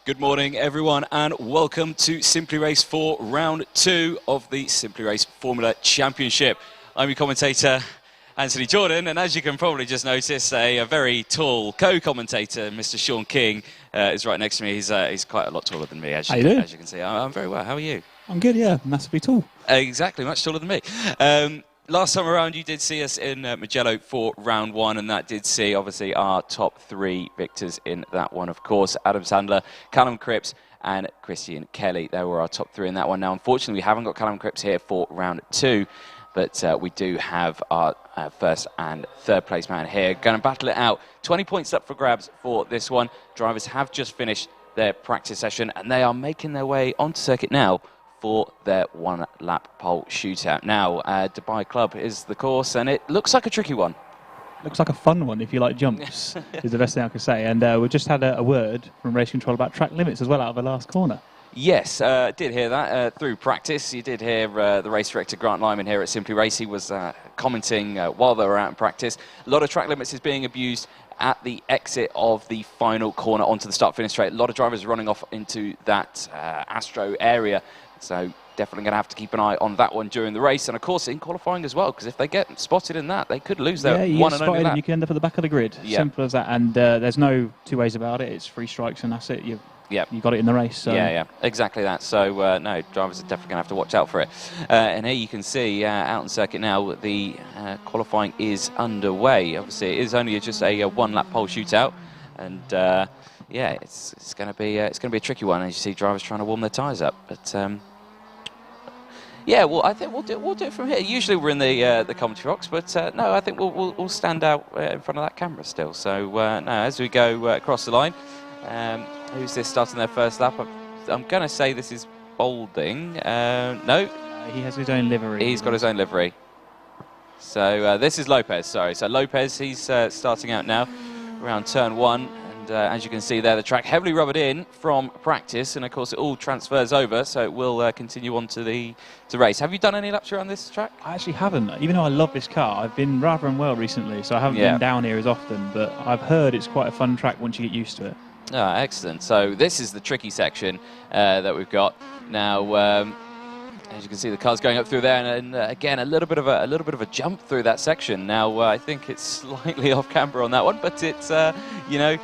Good morning, everyone, and welcome to Simply Race for round 2 of the Simply Race Formula Championship. I'm your commentator, Anthony Jordan, and as you can probably just notice, a very tall co-commentator, Mr. Sean King, is right next to me. He's quite a lot taller than me, as you can see. I'm very well. How are you? I'm good, yeah. Massively tall. Exactly, much taller than me. Last time around, you did see us in Mugello for round 1, and that did see, obviously, our top 3 victors in that one, of course. Adam Sandler, Callum Cripps, and Christian Kelly. They were our top 3 in that one. Now, unfortunately, we haven't got Callum Cripps here for round 2, but we do have our first and third place man here. Going to battle it out. 20 points up for grabs for this one. Drivers have just finished their practice session, and they are making their way onto circuit now for their one-lap pole shootout. Now, Dubai Club is the course, and it looks like a tricky one. Looks like a fun one if you like jumps, is the best thing I can say. And we just had a word from Race Control about track limits as well out of the last corner. Yes, did hear that through practice. You did hear the race director, Grant Lyman, here at Simply Race. He was commenting while they were out in practice. A lot of track limits is being abused at the exit of the final corner onto the start-finish straight. A lot of drivers running off into that Astro area. So definitely going to have to keep an eye on that one during the race, and of course in qualifying as well, because if they get spotted in that, they could lose their one and only lap. You can end up at the back of the grid. Yep. Simple as that. And there's no two ways about it. It's 3 strikes and that's it. You got it in the race. So. Yeah, exactly that. So no, drivers are definitely going to have to watch out for it. And here you can see out on circuit now, the qualifying is underway. Obviously, it is only just a one-lap pole shootout, and yeah, it's going to be a tricky one as you see drivers trying to warm their tyres up, but. Yeah, well, I think we'll do it from here. Usually we're in the commentary box, but no, I think we'll stand out in front of that camera still. So no, as we go across the line, who's this starting their first lap? I'm going to say this is Bolding. No, he has his own livery. He's got his own livery. So this is Lopez. Sorry, so Lopez, he's starting out now around turn 1. As you can see there, the track heavily rubbered in from practice, and of course it all transfers over, so it will continue on to the race. Have you done any laps around this track? I actually haven't. Even though I love this car, I've been rather unwell recently, so I haven't been down here as often, but I've heard it's quite a fun track once you get used to it. Ah, excellent. So this is the tricky section that we've got now. As you can see, the car's going up through there, and again a little bit of a jump through that section. Now I think it's slightly off camber on that one, but it's you know.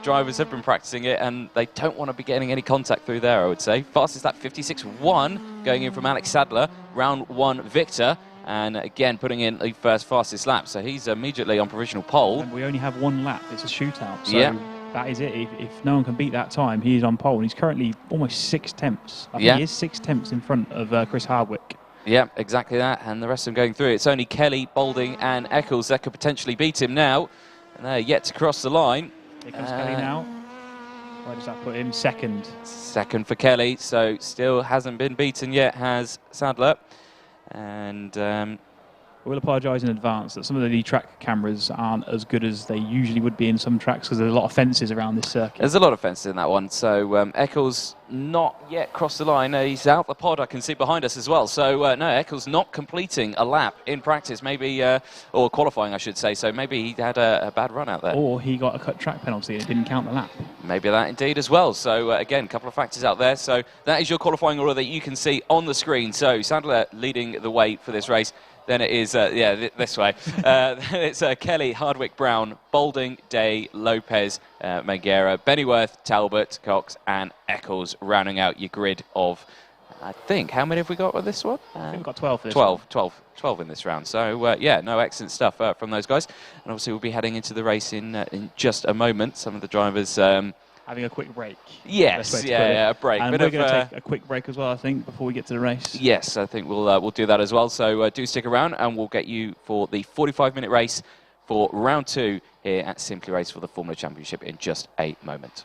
Drivers have been practicing it, and they don't want to be getting any contact through there, I would say. Fastest lap 56.1 going in from Alex Sadler, round 1 victor, and again putting in the first fastest lap. So he's immediately on provisional pole. And we only have 1 lap, it's a shootout, so that is it. If no one can beat that time, he is on pole, and he's currently almost 6 tenths. I think he is 6 tenths in front of Chris Hardwick. Yeah, exactly that, and the rest of them going through. It's only Kelly, Bolding and Eccles that could potentially beat him now, and they're yet to cross the line. Here comes Kelly now. Where does that put him? Second. Second for Kelly, so still hasn't been beaten yet, has Sadler. And we'll apologise in advance that some of the track cameras aren't as good as they usually would be in some tracks, because there's a lot of fences around this circuit. There's a lot of fences in that one. So Eccles not yet crossed the line. He's out the pod, I can see behind us as well. So no, Eccles not completing a lap in practice, maybe, or qualifying I should say. So maybe he had a bad run out there. Or he got a cut track penalty and it didn't count the lap. Maybe that indeed as well. So again, a couple of factors out there. So that is your qualifying order that you can see on the screen. So Sadler leading the way for this race. Then it is, this way. It's Kelly, Hardwick, Brown, Bolding, Day, Lopez, Megera, Bennyworth, Talbot, Cox, and Eccles, rounding out your grid of, I think, how many have we got with this one? I think we've got 12 for this one. 12 in this round. So, yeah, no, excellent stuff from those guys. And obviously we'll be heading into the race in just a moment. Some of the drivers... having a quick break. Yes, a break. And we're going to take a quick break as well, I think, before we get to the race. Yes, I think we'll do that as well. So do stick around, and we'll get you for the 45-minute race for round 2 here at Simply Race for the Formula Championship in just a moment.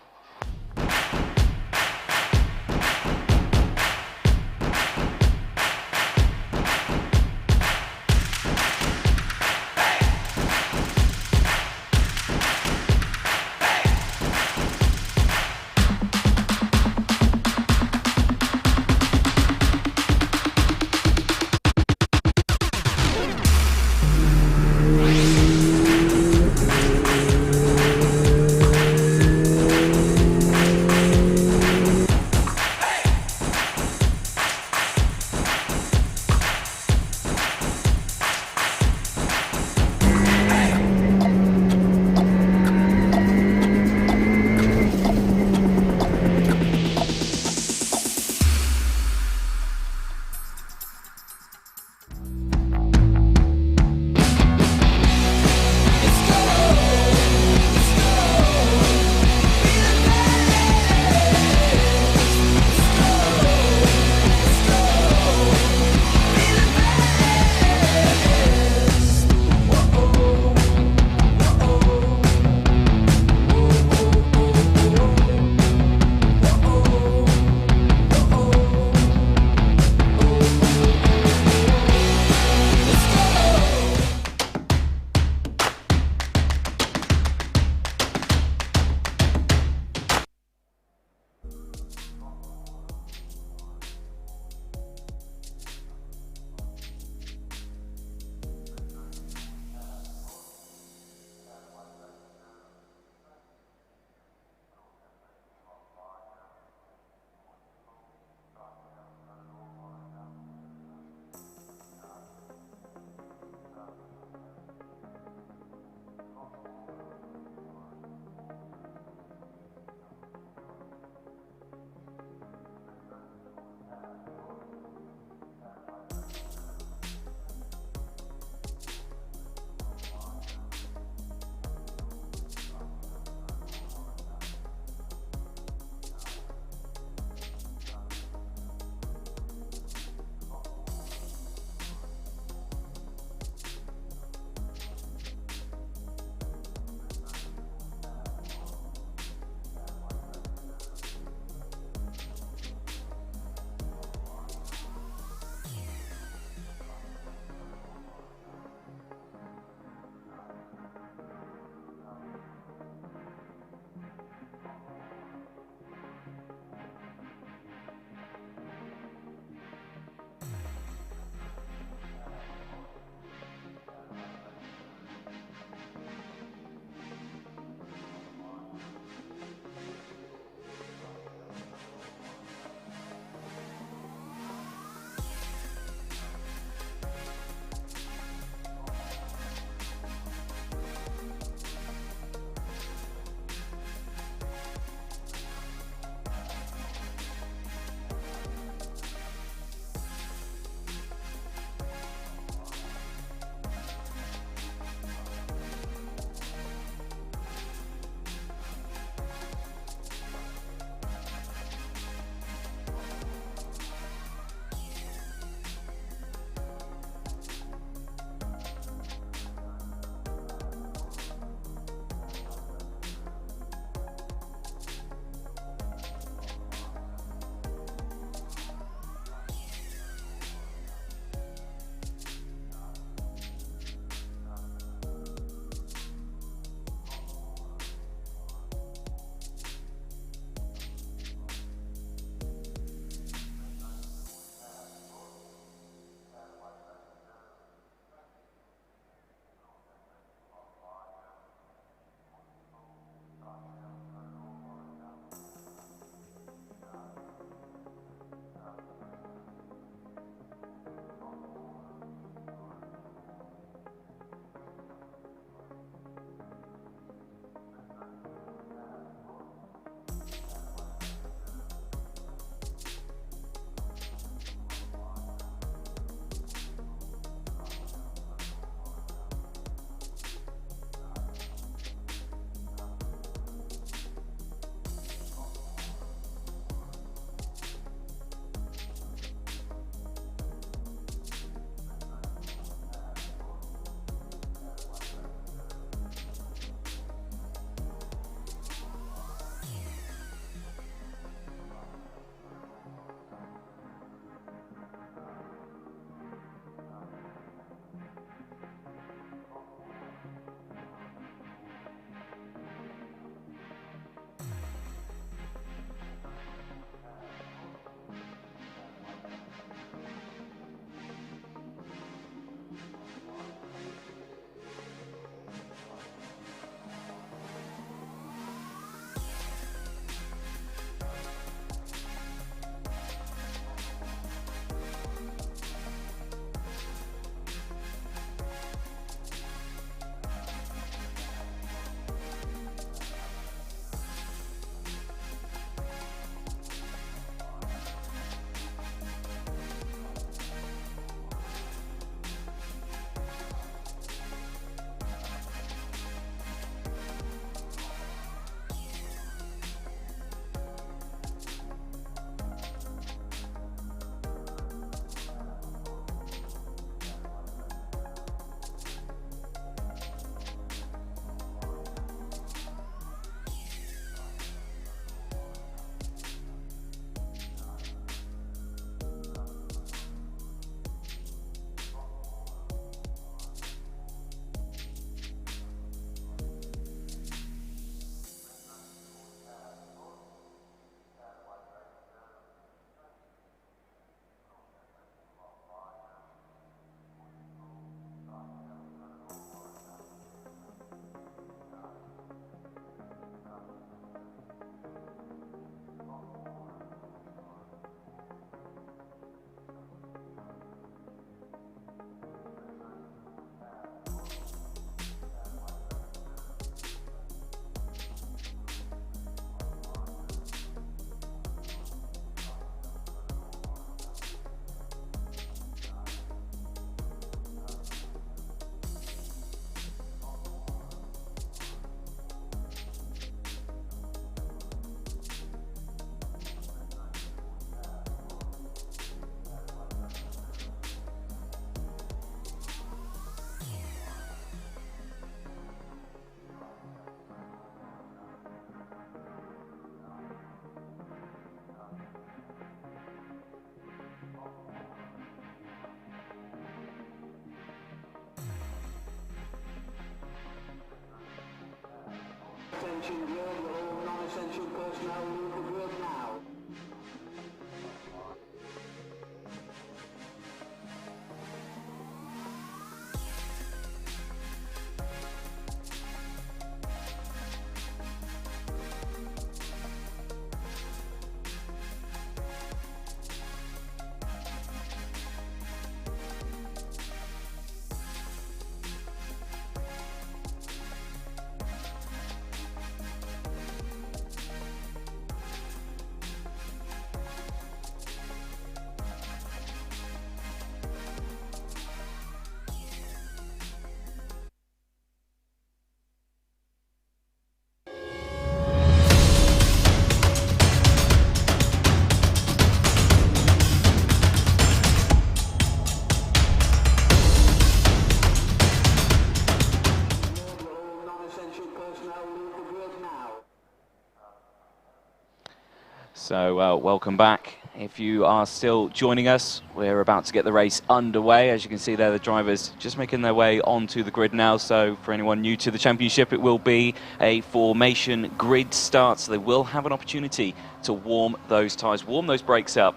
So welcome back. If you are still joining us, we're about to get the race underway. As you can see there, the drivers just making their way onto the grid now. So for anyone new to the championship, it will be a formation grid start. So they will have an opportunity to warm those tyres, warm those brakes up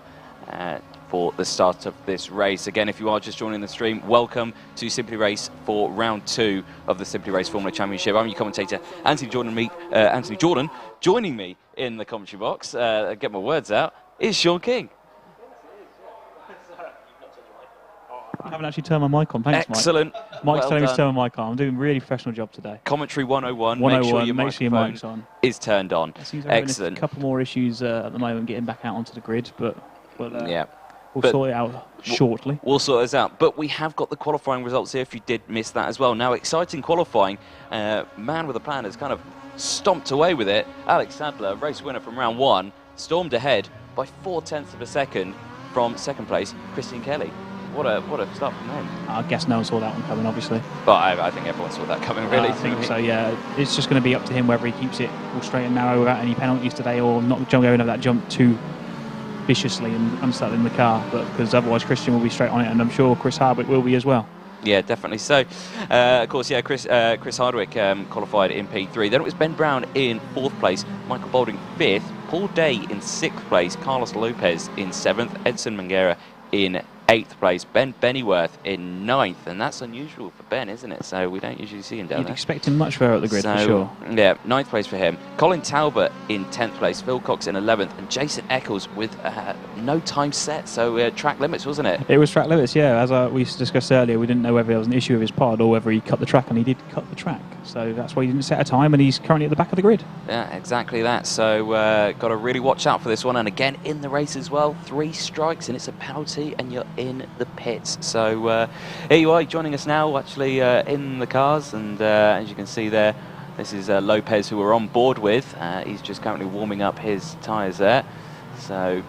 for the start of this race. Again, if you are just joining the stream, welcome to Simply Race for round 2 of the Simply Race Formula Championship. I'm your commentator, Anthony Jordan. Joining me in the commentary box, get my words out, is Sean King. I haven't actually turned my mic on. Thanks, Excellent. Mike. Mike's telling me to turn my mic on. I'm doing a really professional job today. Commentary 101. 101. Make sure your mic's on. Is turned on. Excellent. A couple more issues at the moment getting back out onto the grid, but yeah. We'll sort it out shortly. We'll sort this out. But we have got the qualifying results here if you did miss that as well. Now, exciting qualifying. Man with a plan has kind of stomped away with it. Alex Sadler, race winner from round 1, stormed ahead by 0.4 of a second from second place, Christian Kelly. What a start from him. I guess no one saw that one coming, obviously. But I think everyone saw that coming, really. I think so, yeah. It's just going to be up to him whether he keeps it all straight and narrow without any penalties today or not going over that jump too viciously and unsettling the car, but because otherwise Christian will be straight on it, and I'm sure Chris Hardwick will be as well. Yeah, definitely. So, of course, yeah, Chris Hardwick qualified in P3. Then it was Ben Brown in 4th place, Michael Boulding 5th, Paul Day in 6th place, Carlos Lopez in 7th, Edson Manguera in 8th place, Ben Bennyworth in 9th, and that's unusual for Ben, isn't it? So we don't usually see him down there. You'd expect him much further up the grid, for sure. Yeah, 9th place for him. Colin Talbot in 10th place, Phil Cox in 11th, and Jason Eccles with no time set, so track limits, wasn't it? It was track limits, yeah. As we discussed earlier, we didn't know whether there was an issue with his pod or whether he cut the track, and he did cut the track. So that's why he didn't set a time, and he's currently at the back of the grid. Yeah, exactly that. So got to really watch out for this one. And again, in the race as well, 3 strikes, and it's a penalty, and you're in the pits. So here you are joining us now, actually in the cars, and as you can see there, this is Lopez, who we're on board with. He's just currently warming up his tyres there. So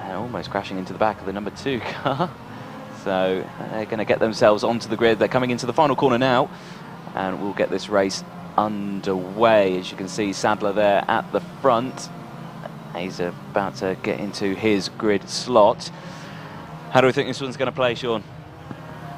almost crashing into the back of the number 2 car. So they're going to get themselves onto the grid. They're coming into the final corner now, and we'll get this race underway. As you can see, Sadler there at the front. He's about to get into his grid slot. How do we think this one's going to play, Sean?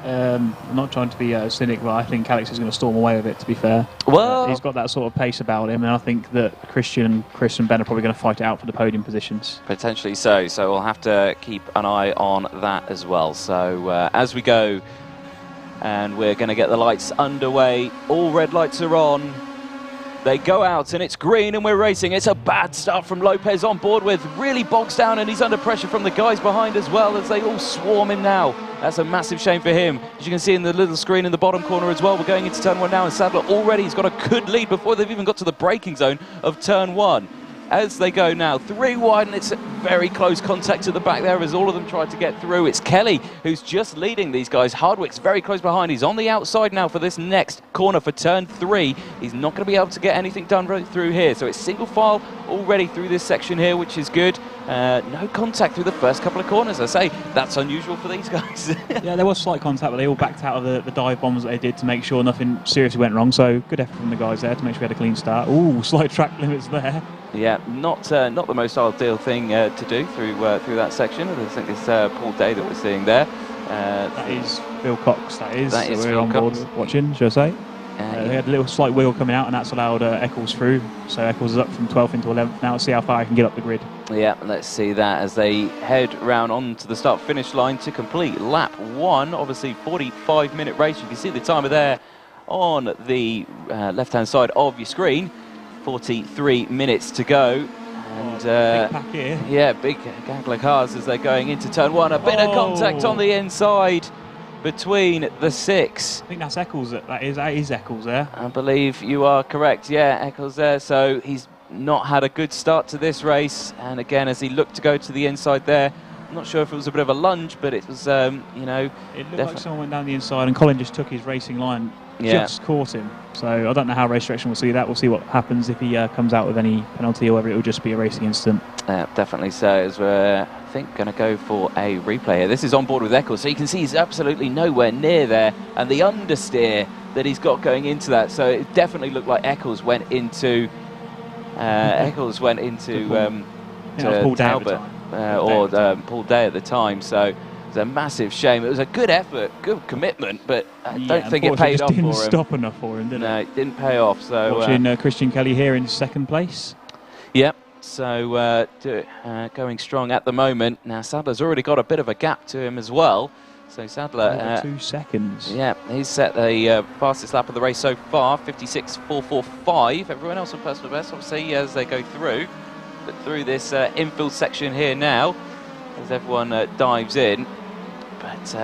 I'm not trying to be cynic, but I think Alex is going to storm away with it, to be fair. Well, he's got that sort of pace about him, and I think that Chris and Ben are probably going to fight it out for the podium positions. Potentially so. So we'll have to keep an eye on that as well. So as we go, and we're going to get the lights underway. All red lights are on. They go out and it's green and we're racing. It's a bad start from Lopez on board with. Really bogs down and he's under pressure from the guys behind as well as they all swarm him now. That's a massive shame for him. As you can see in the little screen in the bottom corner as well, we're going into turn 1 now and Sadler already has got a good lead before they've even got to the braking zone of turn 1. As they go now, 3 wide, and it's very close contact at the back there as all of them tried to get through. It's Kelly who's just leading these guys. Hardwick's very close behind. He's on the outside now for this next corner for turn 3. He's not going to be able to get anything done right through here. So it's single file already through this section here, which is good. No contact through the first couple of corners. I say that's unusual for these guys. Yeah, there was slight contact, but they all backed out of the dive bombs that they did to make sure nothing seriously went wrong. So good effort from the guys there to make sure we had a clean start. Ooh, slight track limits there. Yeah, not the most ideal thing to do through that section. I think it's Paul Day that we're seeing there. That is Phil Cox. That is Phil on Cox. board watching, should I say? They had a little slight wiggle coming out, and that's allowed Eccles through. So Eccles is up from 12th into 11th now. Let's see how far I can get up the grid. Yeah, let's see that as they head round onto the start-finish line to complete lap 1. Obviously, 45-minute race. You can see the timer there on the left-hand side of your screen. 43 minutes to go. And big pack here. yeah, big gaggle of cars as they're going into turn 1. A bit of contact on the inside between the 6. I think that's Eccles. That is Eccles there. I believe you are correct. Yeah, Eccles there. So he's not had a good start to this race. And again, as he looked to go to the inside there, I'm not sure if it was a bit of a lunge, but it was, you know. It looked like someone went down the inside, and Colin just took his racing line, just caught him. So I don't know how race direction will see that. We'll see what happens if he comes out with any penalty, or whether it will just be a racing incident. Definitely so, as we're, I think, going to go for a replay here. This is on board with Eccles, so you can see he's absolutely nowhere near there, and the understeer that he's got going into that. So it definitely looked like Eccles went into Paul Talbot. Paul Day at the time, so it was a massive shame. It was a good effort, good commitment, but I don't think it paid off for him. Didn't stop enough for him, did it? No, it didn't pay off. So watching Christian Kelly here in 2nd place. Yep. So going strong at the moment. Now Sadler's already got a bit of a gap to him as well. So Sadler, 2 seconds. Yeah, he's set the fastest lap of the race so far, 56.445. Everyone else on personal best, obviously, as they go through. But through this infield section here now, as everyone dives in. But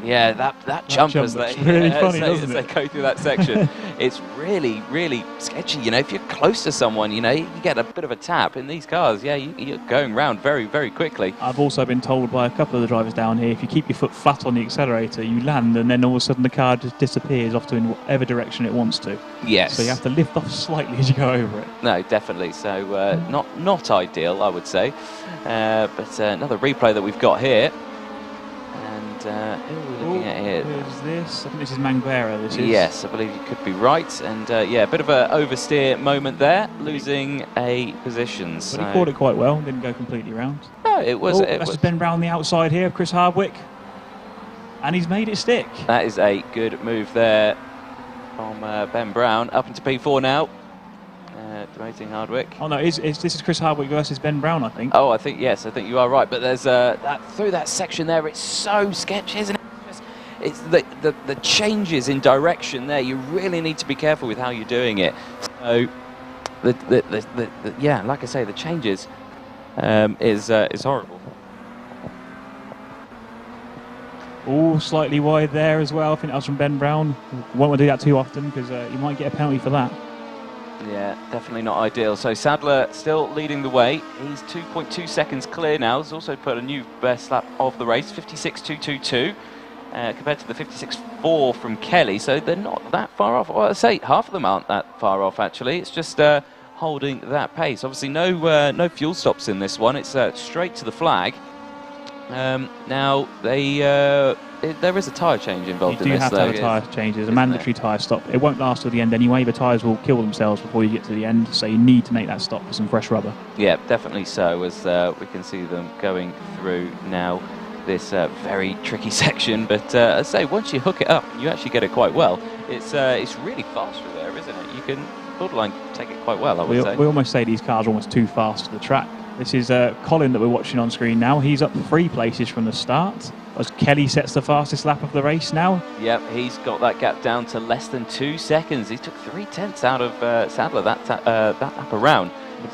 yeah, that jump as they, really funny, as they go through that section, it's really, really sketchy. You know, if you're close to someone, you know, you get a bit of a tap in these cars. Yeah, you're going round very, very quickly. I've also been told by a couple of the drivers down here, if you keep your foot flat on the accelerator, you land, and then all of a sudden the car just disappears off to in whatever direction it wants to. Yes. So you have to lift off slightly as you go over it. No, definitely. So not ideal, I would say. But another replay that we've got here. Who are we looking at here? Who's this? I think this is Manguera. This is. Yes, I believe you could be right. And yeah, a bit of an oversteer moment there, losing a position. But so he caught it quite well. Didn't go completely round. No, it was. That's just Ben Brown the outside here, Chris Hardwick, and he's made it stick. That is a good move there from Ben Brown up into P4 now. Demoting Hardwick. Oh no, this is Chris Hardwick versus Ben Brown, I think. Oh, I think you are right. But there's through that section there, it's so sketchy, isn't it? It's the changes in direction there. You really need to be careful with how you're doing it. So yeah, like I say, the changes is horrible. Oh, slightly wide there as well. I think that was from Ben Brown. Won't want to do that too often, because you might get a penalty for that. Yeah, definitely not ideal. So Sadler still leading the way. He's 2.2 seconds clear now. He's also put a new best lap of the race, 56.222, compared to the 56.4 from Kelly. So they're not that far off. Well, I'd say half of them aren't that far off, actually. It's just holding that pace. Obviously, no fuel stops in this one. It's straight to the flag. Now, there is a tyre change involved in this. You do have to have a tyre change. There's a mandatory tyre stop. It won't last till the end anyway. The tyres will kill themselves before you get to the end, so you need to make that stop for some fresh rubber. Yeah, definitely so, as we can see them going through now this very tricky section. But I say, once you hook it up, you actually get it quite well. It's really fast through there, isn't it? You can borderline take it quite well, I would say. We almost say these cars are almost too fast for the track. This is Colin that we're watching on screen now. He's up 3 places from the start, as Kelly sets the fastest lap of the race now. Yep, he's got that gap down to less than 2 seconds. He took 3/10 out of Sadler that lap around.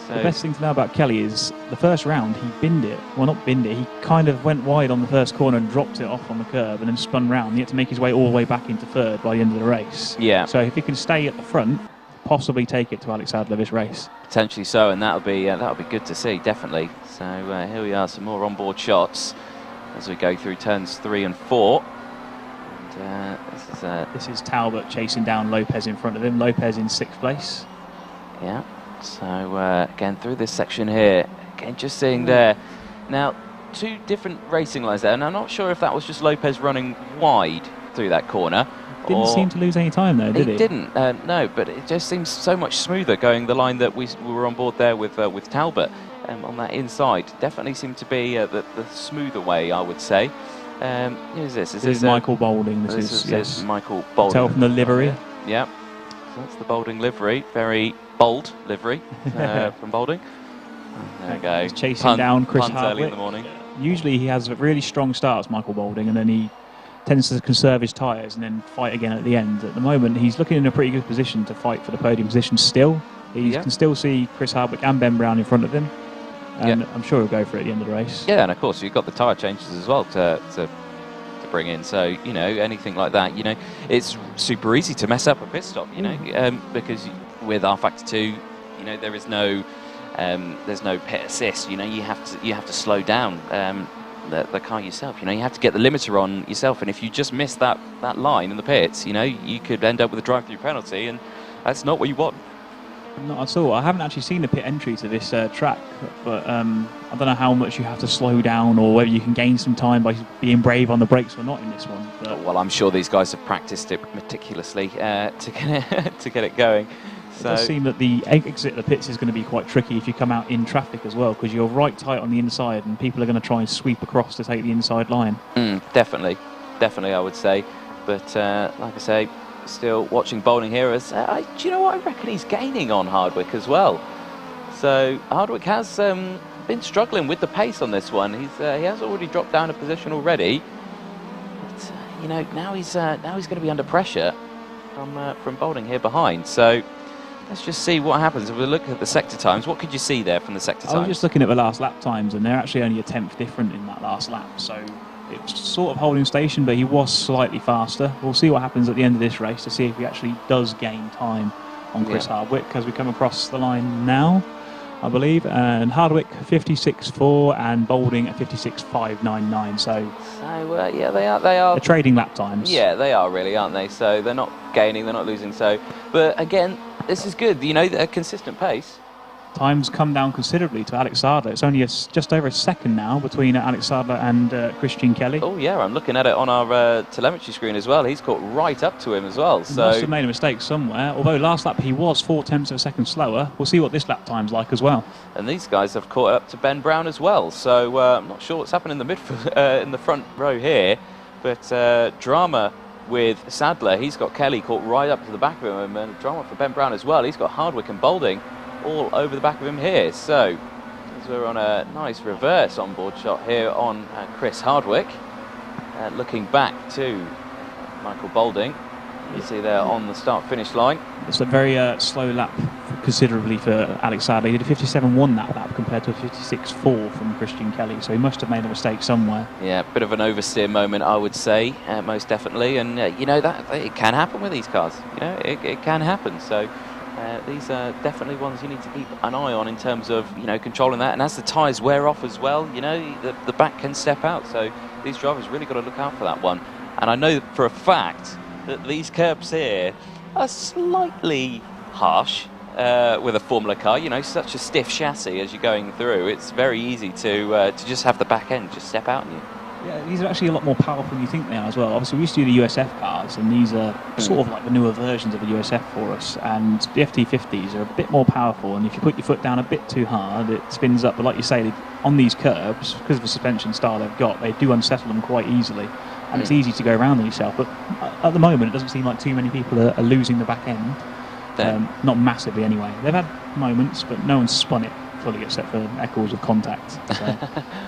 So the best thing to know about Kelly is the first round he binned it. Well, not binned it. He kind of went wide on the first corner and dropped it off on the curb, and then spun round. He had to make his way all the way back into 3rd by the end of the race. Yeah. So if he can stay at the front, possibly take it to Alex Sadler this race. Potentially so, and that'll be good to see, definitely. So here we are, some more onboard shots as we go through turns 3 and 4. And this is Talbot chasing down Lopez in front of him. Lopez in 6th place. Yeah. So again, through this section here, again, just seeing there. Now, 2 different racing lines there, and I'm not sure if that was just Lopez running wide through that corner. Didn't seem to lose any time there, did he? He didn't, no, but it just seems so much smoother going the line that we were on board there with Talbot on that inside. Definitely seemed to be the smoother way, I would say. Who's this? This is Michael Boulding. This is Michael Boulding. Tell from the livery. Yeah. So that's the Boulding livery, very bold livery from Boulding. There we go. He's chasing down Chris Hardwick. Early in the morning. Usually he has really strong starts, Michael Boulding, and then he tends to conserve his tyres and then fight again at the end. At the moment, he's looking in a pretty good position to fight for the podium position still. He can still see Chris Hardwick and Ben Brown in front of him, and I'm sure he'll go for it at the end of the race. Yeah, and of course you've got the tyre changes as well to bring in. So, you know, anything like that, you know, it's super easy to mess up a pit stop, you know, because with R Factor 2, you know, there's no pit assist. You know, you have to slow down the car yourself. You know, you have to get the limiter on yourself, and if you just miss that line in the pits, you know, you could end up with a drive-through penalty, and that's not what you want. Not at all. I haven't actually seen the pit entry to this track, but I don't know how much you have to slow down or whether you can gain some time by being brave on the brakes or not in this one. But well, I'm sure these guys have practiced it meticulously to get it going. So it does seem that the exit of the pits is going to be quite tricky if you come out in traffic as well, because you're right tight on the inside and people are going to try and sweep across to take the inside line. Definitely, I would say. But like I say, still watching Boulding here. As do you know what? I reckon he's gaining on Hardwick as well. So Hardwick has been struggling with the pace on this one. He has already dropped down a position already. But you know, now he's going to be under pressure from Boulding here behind. So let's just see what happens. If we look at the sector times, what could you see there from the sector times? I was just looking at the last lap times, and they're actually only a tenth different in that last lap. So it's sort of holding station, but he was slightly faster. We'll see what happens at the end of this race to see if he actually does gain time on Chris Hardwick, as we come across the line now, I believe. And Hardwick 56.4 and Boulding at 56.599. So yeah, they are. They're trading lap times. Yeah, they are really, aren't they? So they're not gaining, they're not losing. So, but again, this is good. You know, a consistent pace. Times come down considerably to Alex Sadler. It's only just over a second now between Alex Sadler and Christian Kelly. Oh yeah, I'm looking at it on our telemetry screen as well. He's caught right up to him as well. He must have made a mistake somewhere. Although last lap he was 0.4 of a second slower. We'll see what this lap time's like as well. And these guys have caught up to Ben Brown as well. So I'm not sure what's happened in the midfield, in the front row here, but drama with Sadler. He's got Kelly caught right up to the back of him, and drama for Ben Brown as well. He's got Hardwick and Boulding all over the back of him here. So as we're on a nice reverse onboard shot here on Chris Hardwick, looking back to Michael Boulding. You see there on the start-finish line. It's a very slow lap considerably for Alex Sadler. He did a 57.1 that lap compared to a 56.4 from Christian Kelly, so he must have made a mistake somewhere. Yeah, a bit of an oversteer moment, I would say, most definitely. And you know, that it can happen with these cars. You know, it can happen. So these are definitely ones you need to keep an eye on in terms of, you know, controlling that. And as the tyres wear off as well, you know, the back can step out. So these drivers really got to look out for that one. And I know for a fact that these curbs here are slightly harsh with a Formula car. You know, such a stiff chassis as you're going through. It's very easy to just have the back end just step out on you. Yeah, these are actually a lot more powerful than you think they are as well. Obviously, we used to do the USF cars, and these are sort of like the newer versions of the USF for us. And the FT50s are a bit more powerful, and if you put your foot down a bit too hard, it spins up. But like you say, on these curbs, because of the suspension style they've got, they do unsettle them quite easily. And it's easy to go around on yourself. But at the moment, it doesn't seem like too many people are losing the back end. Not massively anyway. They've had moments, but no one's spun it fully except for Eccles of contact. So.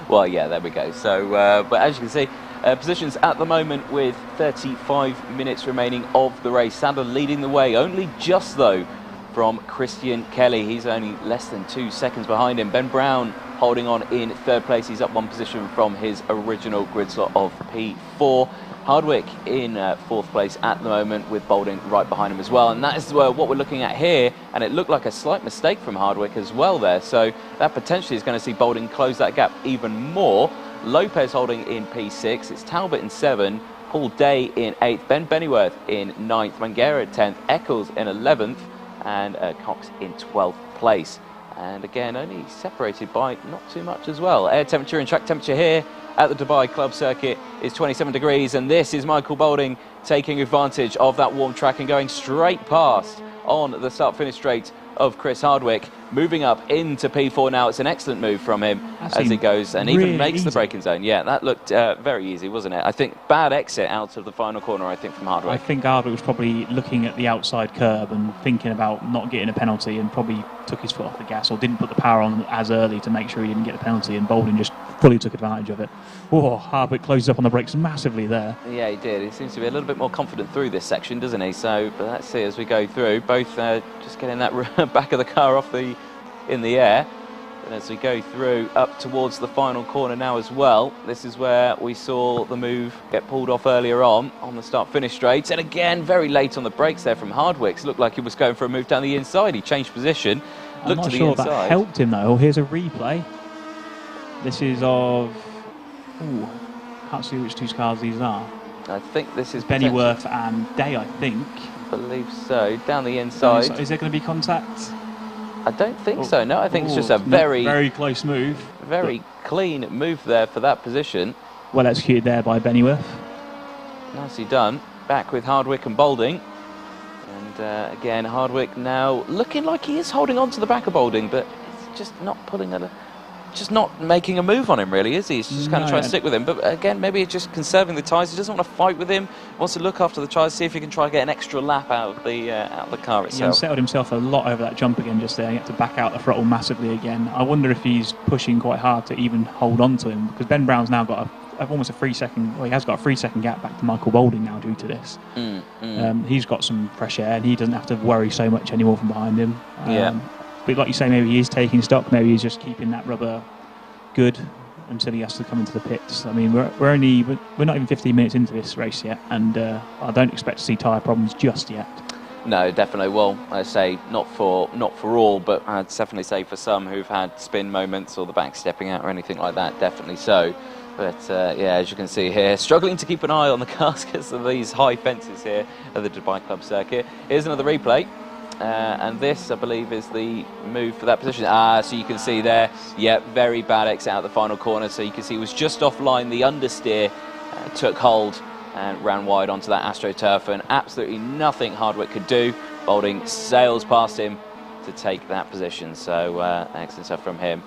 Well, yeah, there we go. So, but as you can see, positions at the moment with 35 minutes remaining of the race. Sadler leading the way, only just though from Christian Kelly. He's only less than 2 seconds behind him. Ben Brown holding on in third place. He's up one position from his original grid slot of P4. Hardwick in fourth place at the moment, with Boulding right behind him as well. And that is what we're looking at here. And it looked like a slight mistake from Hardwick as well there. So that potentially is going to see Boulding close that gap even more. Lopez holding in P6. It's Talbot in 7. Paul Day in 8th. Ben Bennyworth in 9th. Mangera 10th. Eccles in 11th. And Cox in 12th place. And again, only separated by not too much as well. Air temperature and track temperature here at the Dubai Club Circuit is 27 degrees, and this is Michael Boulding taking advantage of that warm track and going straight past on the start-finish straight of Chris Hardwick. moving up into P4 now. It's an excellent move from him as he goes and really even makes easy. the braking zone. Yeah, that looked very easy, wasn't it? I think bad exit out of the final corner, I think, from Hardwick. I think Hardwick was probably looking at the outside curb and thinking about not getting a penalty, and probably took his foot off the gas or didn't put the power on as early to make sure he didn't get the penalty, and Bolden just fully took advantage of it. Oh, Hardwick closes up on the brakes massively there. Yeah, he did. He seems to be a little bit more confident through this section, doesn't he? So, but let's see as we go through. Both just getting that back of the car off in the air. And as we go through up towards the final corner now as well, this is where we saw the move get pulled off earlier on the start-finish straight. And again, very late on the brakes there from Hardwick. Looked like he was going for a move down the inside. He changed position, looked to the inside. I'm not sure that helped him though. Here's a replay. This is of... Ooh, can't see which two cars these are. I think this is Pennyworth and Day, I think. I believe so. Down the inside. Is there going to be contact? I don't think so. No, I think it's just a very close move. Very clean move there for that position. Well executed there by Pennyworth. Nicely done. Back with Hardwick and Boulding. And again, Hardwick now looking like he is holding on to the back of Boulding, but it's just not just not making a move on him, really, is he? He's just kind of trying to stick with him. But again, maybe it's just conserving the tyres. He doesn't want to fight with him. Wants to look after the tyres, see if he can try and get an extra lap out of the car itself. He unsettled himself a lot over that jump again just there. He had to back out the throttle massively again. I wonder if he's pushing quite hard to even hold on to him, because Ben Brown's now got almost a 3 second. Well, he has got a 3 second gap back to Michael Boulding now due to this. He's got some fresh air, and he doesn't have to worry so much anymore from behind him. But like you say, maybe he is taking stock. Maybe he's just keeping that rubber good until he has to come into the pits. I mean, we're not even 15 minutes into this race yet, and I don't expect to see tyre problems just yet. No, definitely. Well, I say not for all, but I'd definitely say for some who've had spin moments or the back stepping out or anything like that, definitely so. But yeah, as you can see here, struggling to keep an eye on the cars because of these high fences here at the Dubai Club circuit. Here's another replay. And this, I believe, is the move for that position. So you can see there, yeah, very bad exit out of the final corner. So you can see he was just offline. The understeer took hold and ran wide onto that AstroTurf, and absolutely nothing Hardwick could do. Boulding sails past him to take that position. So excellent stuff from him.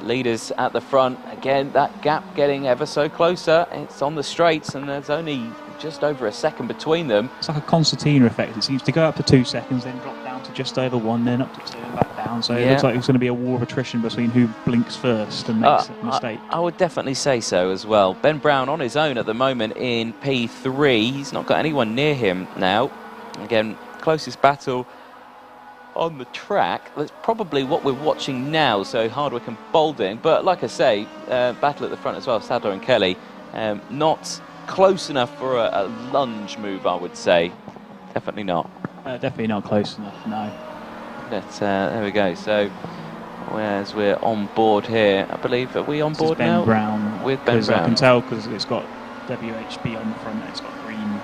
Leaders at the front. Again, that gap getting ever so closer. It's on the straights, and there's only just over a second between them. It's like a concertina effect. It seems to go up to 2 seconds, then drop down to just over 1, then up to 2 and back down. So it looks like it's going to be a war of attrition between who blinks first and makes a mistake. I would definitely say so as well. Ben Brown on his own at the moment in P3. He's not got anyone near him now. Again, closest battle on the track. That's probably what we're watching now. So Hardwick and Boulding. But like I say, battle at the front as well. Sadler and Kelly. Not close enough for a lunge move, I would say. Definitely not. Definitely not close enough, no. But there we go. So, whereas we're on board here, I believe, are we on board Ben now? Brown. With Ben Brown. I can tell because it's got WHB on the front, it's got green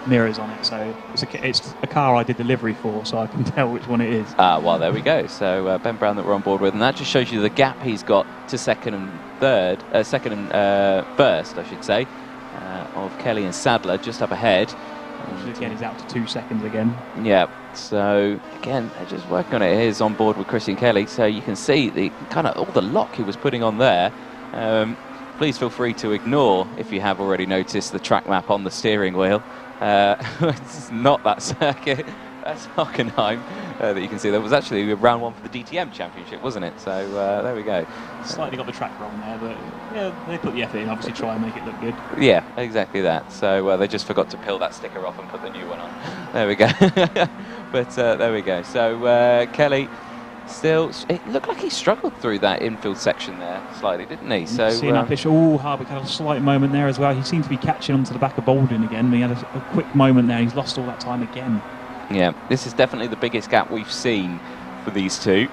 mirrors on it. So it's a car I did delivery for, so I can tell which one it is. Well, there we go. So Ben Brown that we're on board with, and that just shows you the gap he's got to second and first, I should say. Of Kelly and Sadler just up ahead. Which again is out to 2 seconds again. Yeah, so again, they're just working on it. Here's on board with Christian Kelly, so you can see the kind of all the lock he was putting on there. Please feel free to ignore, if you have already noticed, the track map on the steering wheel. It's not that circuit. That's Hockenheim that you can see. There was actually round 1 for the DTM Championship, wasn't it? So there we go. Slightly got the track wrong there, but yeah, they put the effort in. Obviously, try and make it look good. Yeah, exactly that. So they just forgot to peel that sticker off and put the new one on. There we go. But there we go. So Kelly still, it looked like he struggled through that infield section there slightly, didn't he? So seeing that pitch, Hardwick had a slight moment there as well. He seemed to be catching onto the back of Boulding again. He had a quick moment there. He's lost all that time again. Yeah, this is definitely the biggest gap we've seen for these two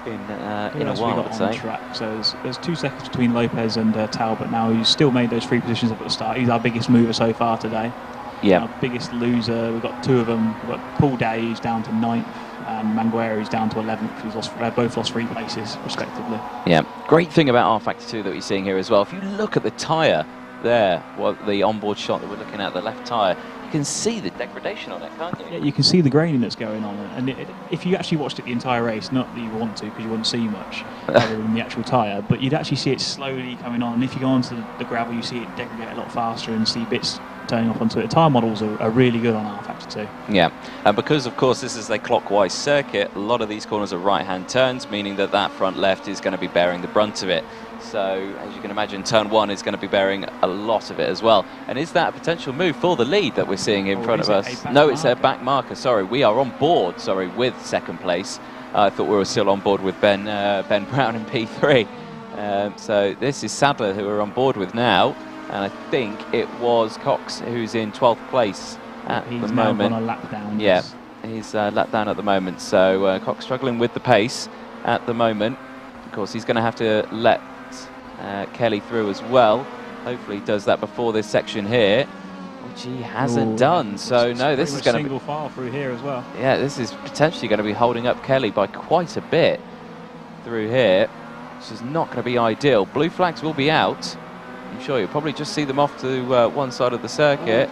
in a while, I'd say. Track. So there's 2 seconds between Lopez and Talbot now. He's still made those 3 positions up at the start. He's our biggest mover so far today. Yeah. Our biggest loser. We've got 2 of them. We've got Paul Day, who's down to 9th, and Manguera, who's down to 11th. They've both lost 3 places, respectively. Yeah. Great thing about R-Factor 2 that we're seeing here as well. If you look at the tyre there, the onboard shot that we're looking at, the left tyre, you can see the degradation on it, can't you? Yeah, you can see the graining that's going on, and if you actually watched it the entire race, not that you want to because you wouldn't see much other than the actual tyre, but you'd actually see it slowly coming on, and if you go onto the gravel you see it degrade a lot faster and see bits turning off onto it. The tyre models are really good on R-Factor 2. Yeah, and because of course this is a clockwise circuit, a lot of these corners are right-hand turns, meaning that that front left is going to be bearing the brunt of it. So, as you can imagine, turn 1 is going to be bearing a lot of it as well. And is that a potential move for the lead that we're seeing in front of us? No, it's a back marker. Sorry, we are on board. Sorry, with second place. I thought we were still on board with Ben Brown in P3. So this is Sadler who we're on board with now, and I think it was Cox who's in 12th place at the moment. He's now gone a lap down. Yeah, he's lap down at the moment. So Cox struggling with the pace at the moment. Of course, he's going to have to let Kelly through as well. Hopefully he does that before this section here, which he hasn't done. So no, this is going to be single file through here as well. Yeah, this is potentially going to be holding up Kelly by quite a bit through here, which is not going to be ideal. Blue flags will be out. I'm sure you'll probably just see them off to one side of the circuit.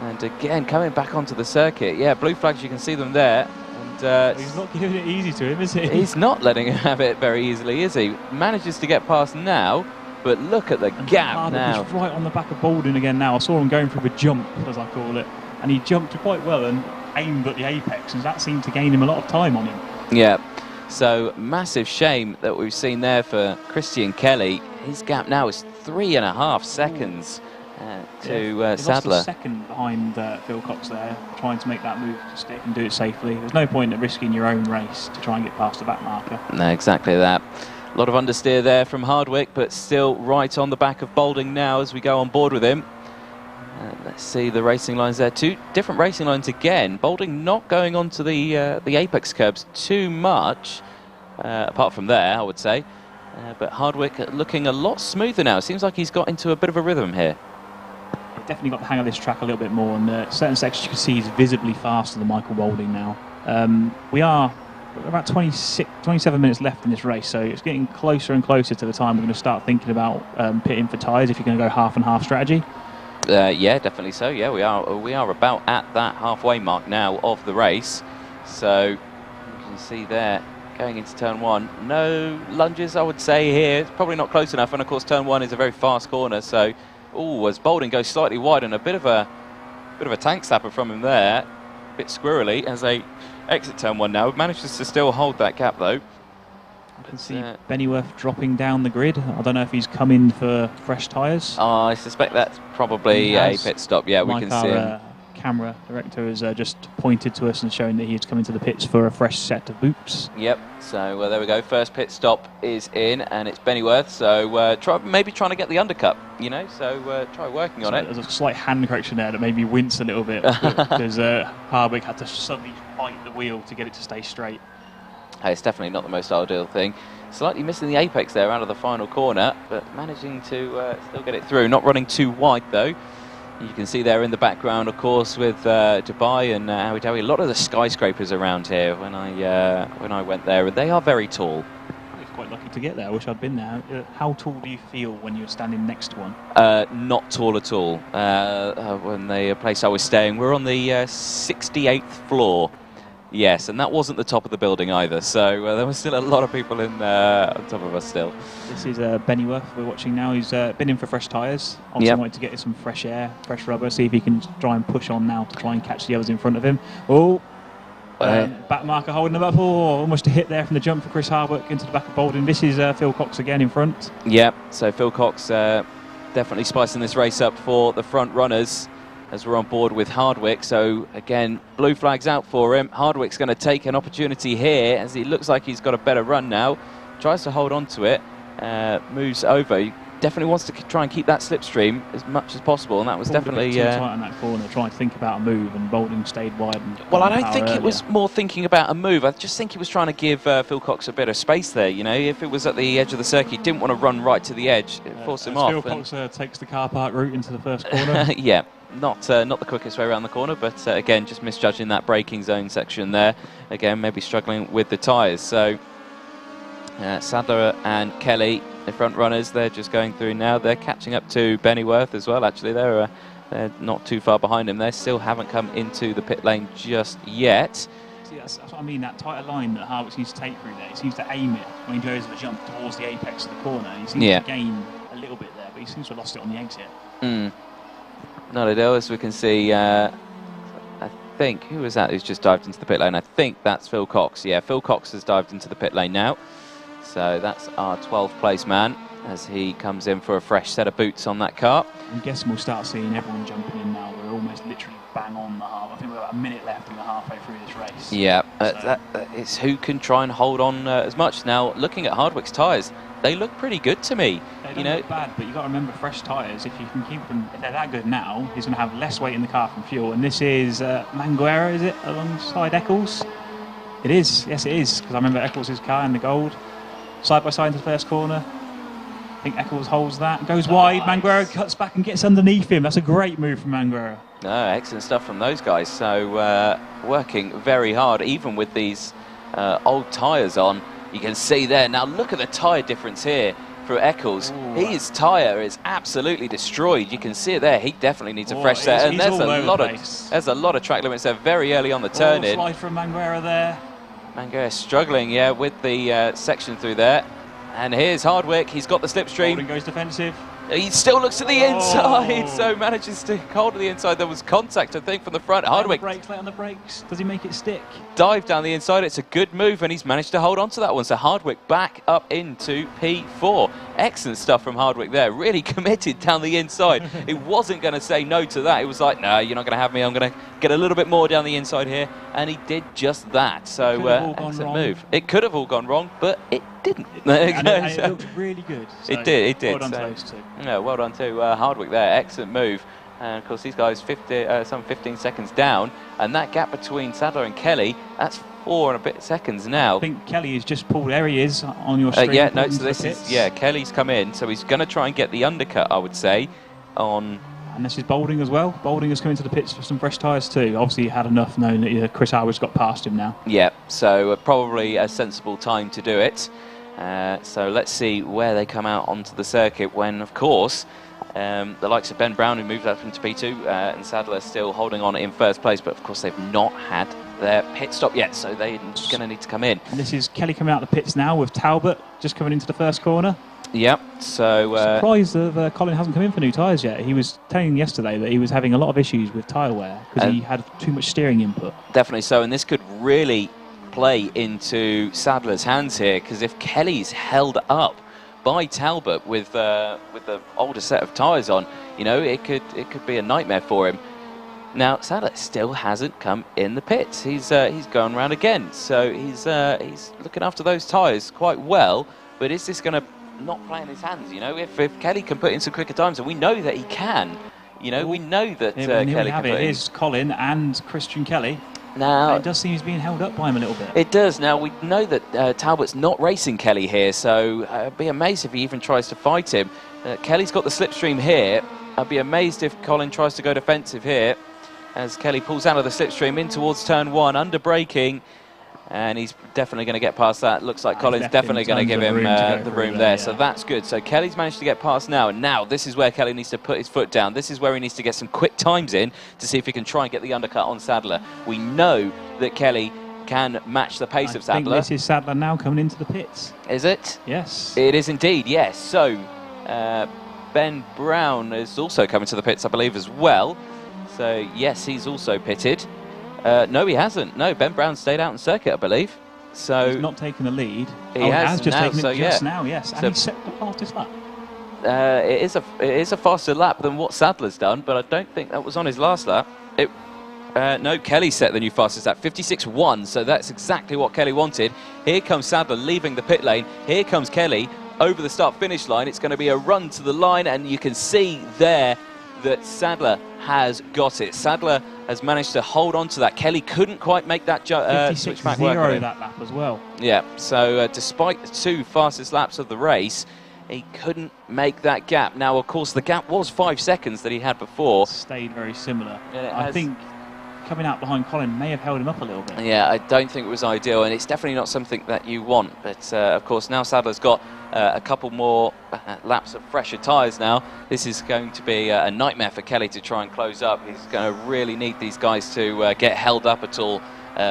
And again, coming back onto the circuit. Yeah, blue flags, you can see them there. He's not giving it easy to him, is he? He's not letting him have it very easily, is he? Manages to get past now, but look at the gap now. He's right on the back of Baldwin again now. I saw him going through the jump, as I call it, and he jumped quite well and aimed at the apex, and that seemed to gain him a lot of time on him. Yeah, so massive shame that we've seen there for Christian Kelly. His gap now is 3.5 seconds. To Sadler. Lost a second behind Phil Cox there, trying to make that move to stick and do it safely. There's no point in risking your own race to try and get past the back marker. No, exactly that. A lot of understeer there from Hardwick, but still right on the back of Balding now as we go on board with him. Let's see the racing lines there. 2 different racing lines again. Balding not going onto the apex curbs too much, apart from there, I would say. But Hardwick looking a lot smoother now. Seems like he's got into a bit of a rhythm here. Definitely got the hang of this track a little bit more, and certain sections you can see he's visibly faster than Michael Balding now. We are about 27 minutes left in this race, so it's getting closer and closer to the time we're going to start thinking about pitting for tyres if you're going to go half and half strategy. Yeah, definitely so. Yeah, we are about at that halfway mark now of the race. So you can see there going into turn 1, no lunges I would say here. It's probably not close enough, and of course turn 1 is a very fast corner, so as Balding goes slightly wide, and a bit of a tank slapper from him there, a bit squirrely as they exit turn 1 now. Manages to still hold that gap though. I can see Bennyworth dropping down the grid. I don't know if he's come in for fresh tyres. I suspect that's probably a pit stop. Yeah, we can see him. Camera director has just pointed to us and shown that he's coming to the pits for a fresh set of boots. Yep, so there we go. First pit stop is in, and it's Bennyworth. So maybe trying to get the undercut, you know, so try working on it. There's a slight hand correction there that made me wince a little bit because Hardwick had to suddenly bite the wheel to get it to stay straight. Hey, it's definitely not the most ideal thing. Slightly missing the apex there out of the final corner, but managing to still get it through. Not running too wide though. You can see there in the background, of course, with Dubai and Abu Dhabi, a lot of the skyscrapers around here when I went there, and they are very tall. I was quite lucky to get there. I wish I'd been there. How tall do you feel when you're standing next to one? Not tall at all. When the place I was staying, we're on the 68th floor. Yes, and that wasn't the top of the building either, so there was still a lot of people on top of us still. This is Bennyworth we're watching now. He's been in for fresh tyres. Obviously wanted to get some fresh air, fresh rubber, see if he can try and push on now to try and catch the others in front of him. Back marker holding him up. Almost a hit there from the jump for Chris Hardwick into the back of Baldwin. This is Phil Cox again in front. Yeah, so Phil Cox definitely spicing this race up for the front runners, as we're on board with Hardwick. So again, blue flags out for him. Hardwick's going to take an opportunity here as he looks like he's got a better run now. Tries to hold on to it, moves over. He definitely wants to try and keep that slipstream as much as possible, and that was definitely too tight in that corner, trying to think about a move, and Baldwin stayed wide. Well, I don't think it was more thinking about a move. I just think he was trying to give Phil Cox a bit of space there. You know, if it was at the edge of the circuit, he didn't want to run right to the edge, force him off. Phil Cox takes the car park route into the first corner. Yeah. Not the quickest way around the corner, but again, just misjudging that braking zone section there. Again, maybe struggling with the tyres. So Sadler and Kelly, the front runners, they're just going through now. They're catching up to Bennyworth as well. Actually, they're They're not too far behind him. They still haven't come into the pit lane just yet. See, that's what I mean, that tighter line that Harvick seems to take through there. He seems to aim it when he goes the jump towards the apex of the corner. He seems to gain a little bit there, but he seems to have lost it on the exit. Not at all, as we can see. I think, who was that who's just dived into the pit lane? I think that's Phil Cox. Yeah, Phil Cox has dived into the pit lane now. So that's our 12th place man as he comes in for a fresh set of boots on that car. I'm guessing we'll start seeing everyone jumping in now. We're almost literally bang on the half. I think we're about a minute left and we're halfway through this race. Yeah, it's who can try and hold on as much. Now, looking at Hardwick's tyres, they look pretty good to me. They don't look bad, but you've got to remember fresh tyres. If you can keep them, if they're that good now, he's going to have less weight in the car from fuel. And this is Manguera, is it, alongside Eccles? It is, yes it is, because I remember Eccles' car in the gold. Side by side into the first corner. I think Eccles holds that, goes wide. Manguera cuts back and gets underneath him. That's a great move from Manguera. No, excellent stuff from those guys. So working very hard, even with these old tyres on. You can see there. Now look at the tyre difference here for Eccles. His tyre is absolutely destroyed. You can see it there. He definitely needs a fresh set. And there's a lot of track limits there very early on the turn in. Slide from Manguera there. Manguera struggling, yeah, with the section through there. And here's Hardwick. He's got the slipstream. Holden goes defensive. He still looks to the inside, so manages to hold to the inside. There was contact, I think, from the front. Hardwick. Late on the brakes. Does he make it stick? Dive down the inside. It's a good move, and he's managed to hold on to that one. So Hardwick back up into P4. Excellent stuff from Hardwick there. Really committed down the inside. He wasn't going to say no to that. He was like, no, you're not going to have me. I'm going to get a little bit more down the inside here. And he did just that. So excellent move. It could have all gone wrong, but it didn't. And it looked really good. So it did. Well done to those two. Yeah, well done to Hardwick there. Excellent move. And of course, these guys some 15 seconds down, and that gap between Sadler and Kelly, that's 4 and a bit seconds now. I think Kelly has just pulled. There he is on your screen. Yeah, no. So this is Kelly's come in, so he's going to try and get the undercut, I would say, on. And this is Boulding as well. Boulding has come into the pits for some fresh tyres too. Obviously, he had enough, knowing that Chris Howard's got past him now. Yeah, so probably a sensible time to do it. So let's see where they come out onto the circuit when, of course, the likes of Ben Brown, who moved up into P2, and Sadler still holding on in first place, but of course they've not had their pit stop yet, so they're going to need to come in. And this is Kelly coming out of the pits now with Talbot just coming into the first corner. Yep, so... surprised that Colin hasn't come in for new tyres yet. He was telling me yesterday that he was having a lot of issues with tyre wear because he had too much steering input. Definitely so, and this could really play into Sadler's hands here, because if Kelly's held up by Talbot with the older set of tyres on, you know, it could be a nightmare for him. Now Sadler still hasn't come in the pits. He's going round again, so he's looking after those tyres quite well. But is this going to not play in his hands? You know, if Kelly can put in some quicker times, and we know that he can. You know, we know that Kelly can put in. Here's Colin and Christian Kelly. Now, it does seem he's being held up by him a little bit. It does. Now, we know that Talbot's not racing Kelly here, so I'd be amazed if he even tries to fight him. Kelly's got the slipstream here. I'd be amazed if Colin tries to go defensive here, as Kelly pulls out of the slipstream in towards turn 1, under braking, and he's definitely going to get past that. Looks like Colin's definitely going to give him the room there, so that's good. So Kelly's managed to get past now, and now this is where Kelly needs to put his foot down. This is where he needs to get some quick times in to see if he can try and get the undercut on Sadler. We know that Kelly can match the pace of Sadler. I think this is Sadler now coming into the pits. Is it? Yes. It is indeed, yes. So Ben Brown is also coming to the pits, I believe, as well. So yes, he's also pitted. No, he hasn't. No, Ben Brown stayed out on circuit, I believe. So he's not taken the lead. He has just now, taken it just now, yes. And he set the fastest lap. It is a faster lap than what Sadler's done, but I don't think that was on his last lap. No, Kelly set the new fastest lap, 56.1, so that's exactly what Kelly wanted. Here comes Sadler leaving the pit lane. Here comes Kelly over the start-finish line. It's going to be a run to the line, and you can see there that Sadler has got it. Sadler has managed to hold on to that. Kelly couldn't quite make that switchback work on him. that lap as well. Yeah, so despite the 2 fastest laps of the race, he couldn't make that gap. Now, of course, the gap was 5 seconds that he had before. Stayed very similar. I think coming out behind Colin may have held him up a little bit. Yeah, I don't think it was ideal, and it's definitely not something that you want. But of course, now Sadler's got a couple more laps of fresher tyres now. This is going to be a nightmare for Kelly to try and close up. He's going to really need these guys to get held up at all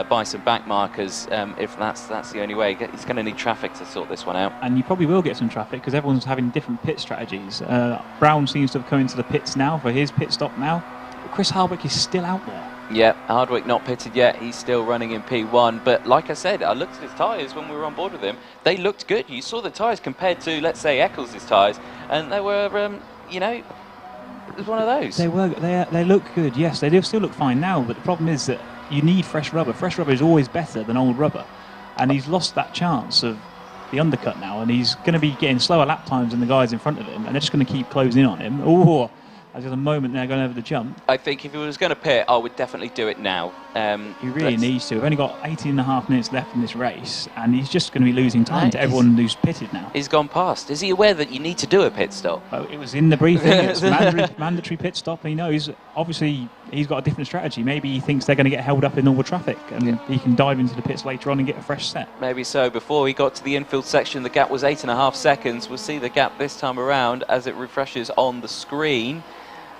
by some back markers. If that's the only way, he's going to need traffic to sort this one out. And you probably will get some traffic because everyone's having different pit strategies. Brown seems to have come into the pits now for his pit stop now. But Chris Hardwick is still out there. Yeah, Hardwick not pitted yet. He's still running in P1. But like I said, I looked at his tyres when we were on board with him. They looked good. You saw the tyres compared to, let's say, Eccles' tyres, and they were, you know, it was one of those. They look good. Yes, they do still look fine now. But the problem is that you need fresh rubber. Fresh rubber is always better than old rubber, and he's lost that chance of the undercut now, and he's going to be getting slower lap times than the guys in front of him, and they're just going to keep closing in on him. Oh, there's a moment there going over the jump. I think if he was going to pit, I would definitely do it now. He really needs to. We've only got 18.5 minutes left in this race, and he's just going to be losing time to everyone who's pitted now. He's gone past. Is he aware that you need to do a pit stop? Oh, it was in the briefing. It's mandatory pit stop. He knows. Obviously, he's got a different strategy. Maybe he thinks they're going to get held up in all the traffic, and he can dive into the pits later on and get a fresh set. Maybe so. Before we got to the infield section, the gap was 8.5 seconds. We'll see the gap this time around as it refreshes on the screen.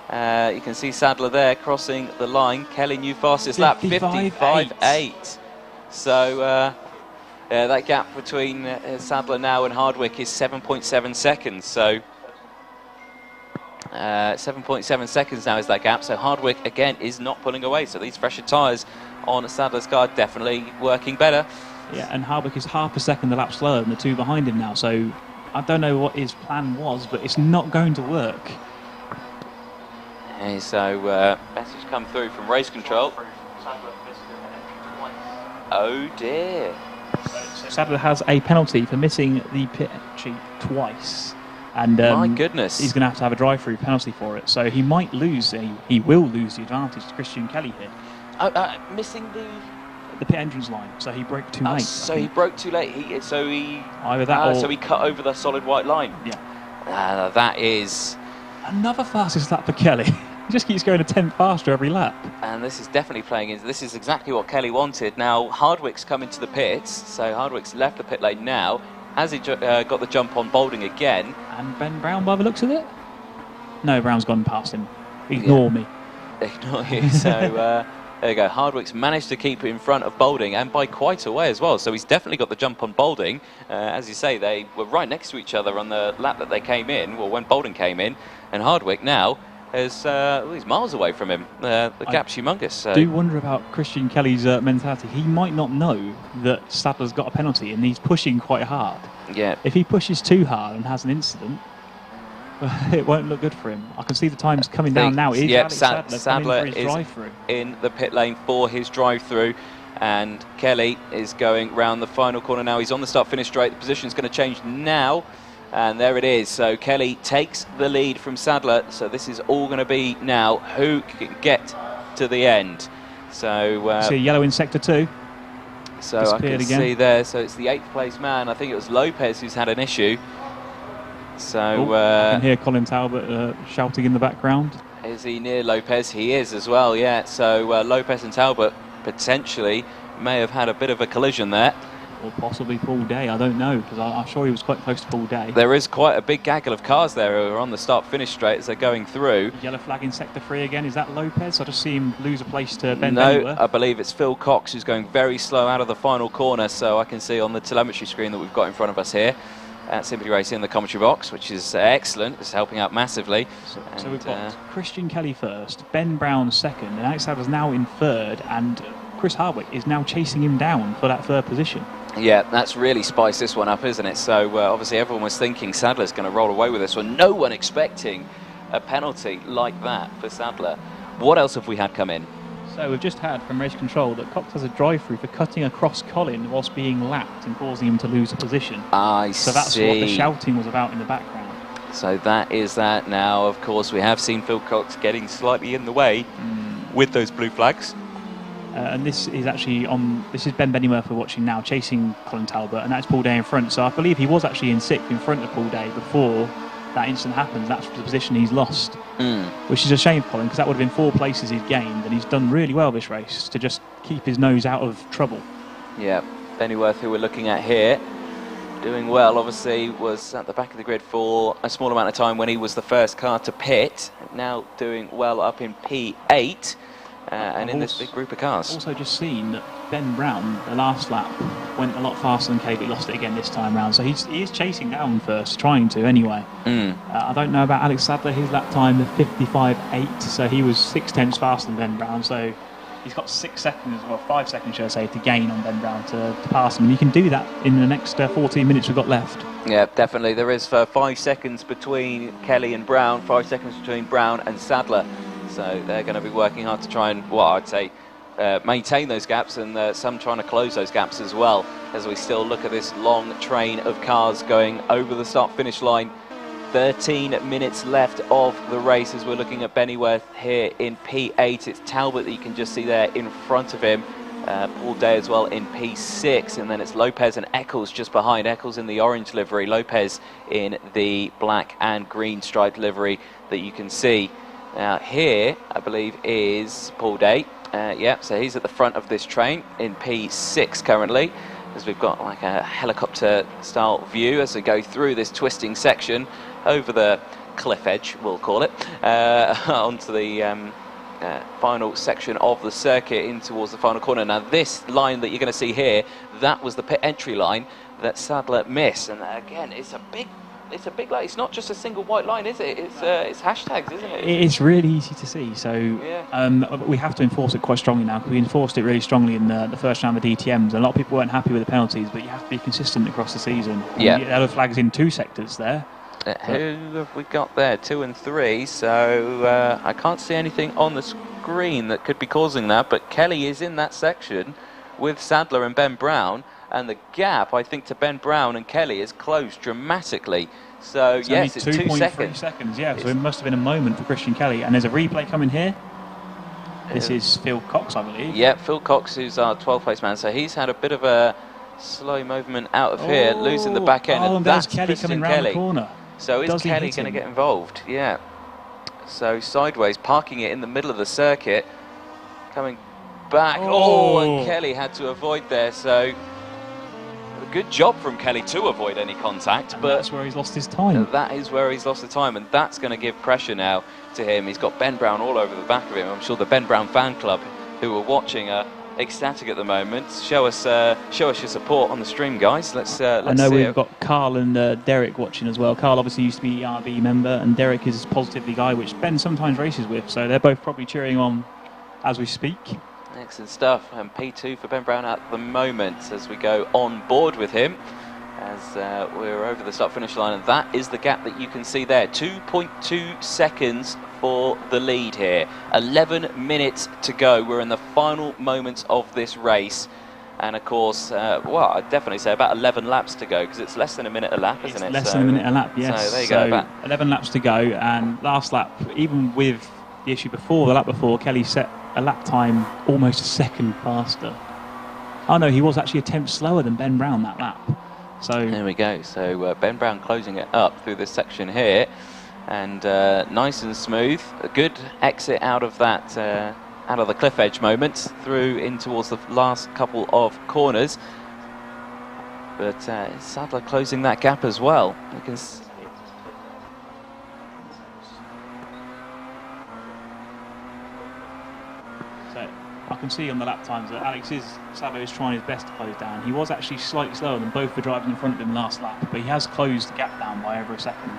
You can see Sadler there crossing the line. Kelly new fastest lap, 55.8. So that gap between Sadler now and Hardwick is 7.7 seconds. So 7.7 seconds now is that gap. So Hardwick again is not pulling away. So these fresher tyres on Sadler's car definitely working better. Yeah, and Hardwick is half a second a lap slower than the two behind him now. So I don't know what his plan was, but it's not going to work. Okay, so message come through from race control. Oh dear. So Sadler has a penalty for missing the pit entry twice. And my goodness, he's going to have a drive-through penalty for it. So he might lose. He will lose the advantage to Christian Kelly here. Missing the pit entrance line. So he broke too late. So he broke too late. Either that or... So he cut over the solid white line. Yeah. That is... another fastest lap for Kelly. He just keeps going a tenth faster every lap. And this is definitely playing into... This is exactly what Kelly wanted. Now, Hardwick's come into the pits. So Hardwick's left the pit lane now. Has he got the jump on Boulding again? And Ben Brown, by the looks of it? No, Brown's gone past him. Ignore me. Ignore you. So there you go. Hardwick's managed to keep in front of Boulding, and by quite a way as well. So he's definitely got the jump on Boulding. As you say, they were right next to each other on the lap that they came in, well, when Boulding came in. And Hardwick now is he's miles away from him. The gap's humongous. So. I do wonder about Christian Kelly's mentality. He might not know that Sadler's got a penalty and he's pushing quite hard. Yeah. If he pushes too hard and has an incident, it won't look good for him. I can see the times coming down now. Yep, Sadler is in the pit lane for his drive-through. And Kelly is going round the final corner now. He's on the start-finish straight. The position's going to change now. And there it is. So Kelly takes the lead from Sadler. So this is all going to be now who can get to the end. So see yellow in sector 2. So I can see there. So it's the 8th place man. I think it was Lopez who's had an issue. So I can hear Colin Talbot shouting in the background. Is he near Lopez? He is as well. Yeah. So Lopez and Talbot potentially may have had a bit of a collision there. Or possibly Paul Day, I don't know, because I'm sure he was quite close to Paul Day. There is quite a big gaggle of cars there who are on the start-finish straight as they're going through. Yellow flag in sector 3 again, is that Lopez? I just see him lose a place to Ben No, Benworth. I believe it's Phil Cox who's going very slow out of the final corner, so I can see on the telemetry screen that we've got in front of us here at Simply Racing in the commentary box, which is excellent. It's helping out massively. So we've got Christian Kelly first, Ben Brown second, and Alex Sadler's now in third, and Chris Hardwick is now chasing him down for that third position. Yeah, that's really spiced this one up, isn't it? So obviously everyone was thinking Sadler's going to roll away with this one. No one expecting a penalty like that for Sadler. What else have we had come in? So we've just had from race control that Cox has a drive-through for cutting across Colin whilst being lapped and causing him to lose a position. I see. So that's what the shouting was about in the background. So that is that. Now, of course, we have seen Phil Cox getting slightly in the way with those blue flags. And this is actually this is Ben Bennyworth we're watching now, chasing Colin Talbot, and that's Paul Day in front. So I believe he was actually in 6th in front of Paul Day before that incident happens, that's the position he's lost. Which is a shame for Colin, because that would have been 4 places he'd gained, and he's done really well this race to just keep his nose out of trouble. Yeah, Bennyworth, who we're looking at here, doing well, obviously was at the back of the grid for a small amount of time when he was the first car to pit. Now doing well up in P8 and in this big group of cars. Also just seen that Ben Brown, the last lap, went a lot faster than Kelly, but lost it again this time round. So he is chasing down first, trying to anyway. I don't know about Alex Sadler, his lap time, the 55.8, so he was 6/10 faster than Ben Brown. So he's got 6 seconds, well 5 seconds should I say, to gain on Ben Brown to pass him. And you can do that in the next 14 minutes we've got left. Yeah, definitely. There is 5 seconds between Kelly and Brown, 5 seconds between Brown and Sadler. So they're going to be working hard to try and, well, I'd say, maintain those gaps, and some trying to close those gaps as well, as we still look at this long train of cars going over the start-finish line. 13 minutes left of the race as we're looking at Bennyworth here in P8. It's Talbot that you can just see there in front of him. All day as well in P6, and then it's Lopez and Eccles just behind. Eccles in the orange livery, Lopez in the black and green striped livery that you can see. Now here, I believe, is Paul Day. Yeah, so he's at the front of this train in P6 currently, as we've got like a helicopter style view as we go through this twisting section over the cliff edge, we'll call it, onto the final section of the circuit in towards the final corner. Now this line that you're going to see here, that was the pit entry line that Sadler missed, and again it's a big line. It's not just a single white line, is it? It's hashtags, isn't it? It's really easy to see. So yeah. We have to enforce it quite strongly now, because we enforced it really strongly in the first round of the DTMs, and a lot of people weren't happy with the penalties, but you have to be consistent across the season. Yeah. Yellow flags in 2 sectors there. Who have we got there? 2 and 3. So I can't see anything on the screen that could be causing that, but Kelly is in that section with Sadler and Ben Brown, and the gap, I think, to Ben Brown and Kelly is closed dramatically. So yes, it's 2 seconds. Yeah, so it must have been a moment for Christian Kelly. And there's a replay coming here. This is Phil Cox, I believe. Yeah, Phil Cox, who's our 12th place man. So he's had a bit of a slow movement out of here, losing the back end. And that's Kelly coming round the corner. So is Kelly going to get involved? Yeah. So sideways, parking it in the middle of the circuit, coming back. And Kelly had to avoid there. So a good job from Kelly to avoid any contact. And but that's where he's lost his time. That is where he's lost the time, and that's going to give pressure now to him. He's got Ben Brown all over the back of him. I'm sure the Ben Brown fan club who are watching are ecstatic at the moment. Show us your support on the stream, guys. Let's I know we've got Carl and Derek watching as well. Carl obviously used to be ERB member, and Derek is a Positively guy, which Ben sometimes races with, so they're both probably cheering on as we speak. Excellent stuff. And P2 for Ben Brown at the moment as we go on board with him, as we're over the start finish line, and that is the gap that you can see there. 2.2 seconds for the lead here. 11 minutes to go. We're in the final moments of this race, and of course, well, I'd definitely say about 11 laps to go, because it's less than a minute a lap, isn't it? Less than a minute a lap, yes. So there you go. About 11 laps to go, and last lap, even with the issue before, the lap before, Kelly set a lap time almost a second faster. Oh no, he was actually a tenth slower than Ben Brown that lap. So there we go. So Ben Brown closing it up through this section here, and nice and smooth. A good exit out of that, out of the cliff edge moment, through in towards the last couple of corners. But Sadler closing that gap as well. You can I can see on the lap times that Sadler is trying his best to close down. He was actually slightly slower than both the drivers in front of him last lap, but he has closed the gap down by over a second.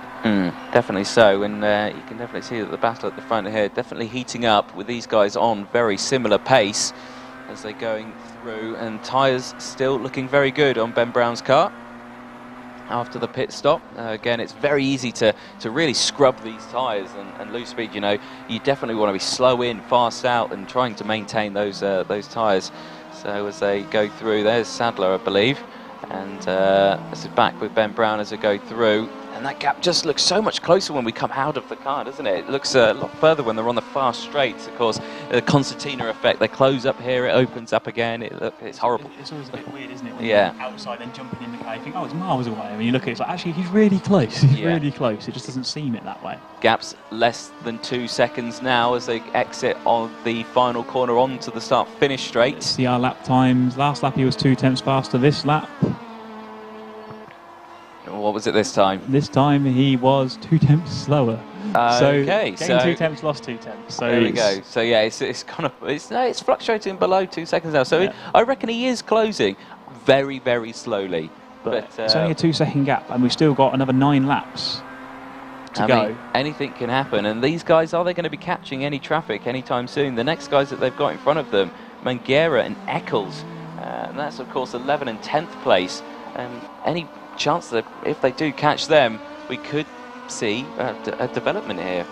Definitely so, and you can definitely see that the battle at the front here definitely heating up with these guys on very similar pace as they're going through, and tyres still looking very good on Ben Brown's car after the pit stop. Again, it's very easy to really scrub these tyres and lose speed. You know, you definitely want to be slow in, fast out, and trying to maintain those tyres. So as they go through, there's Sadler, I believe, and this is back with Ben Brown as they go through. And that gap just looks so much closer when we come out of the car, doesn't it? It looks a lot further when they're on the fast straights. Of course, the concertina effect. They close up here, it opens up again. It's horrible. It's always a bit weird, isn't it? When Yeah. you're outside and jumping in the car, you think, oh, it's miles away. And when you look at it, it's like, actually, he's really close. He's really close. It just doesn't seem it that way. Gaps less than 2 seconds now as they exit on the final corner onto the start-finish straight. Let's see our lap times. Last lap he was 2 tenths faster. This lap, what was it this time? This time he was 2 tenths slower. Okay, gained 2 tenths, lost 2 tenths. So there we go. So yeah, it's kind of it's fluctuating below 2 seconds now. So I reckon he is closing very, very slowly. But it's only a 2-second gap, and we've still got another 9 laps to go. Mean, anything can happen. And these guys, are they going to be catching any traffic anytime soon? The next guys that they've got in front of them, Manguera and Eccles, and that's of course 11th and 10th place. Any chance that if they do catch them, we could see a development here?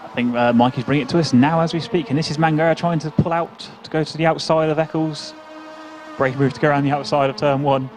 I think Mikey's bringing it to us now as we speak, and this is Manguera trying to pull out to go to the outside of Eccles. Brave move to go around the outside of turn 1.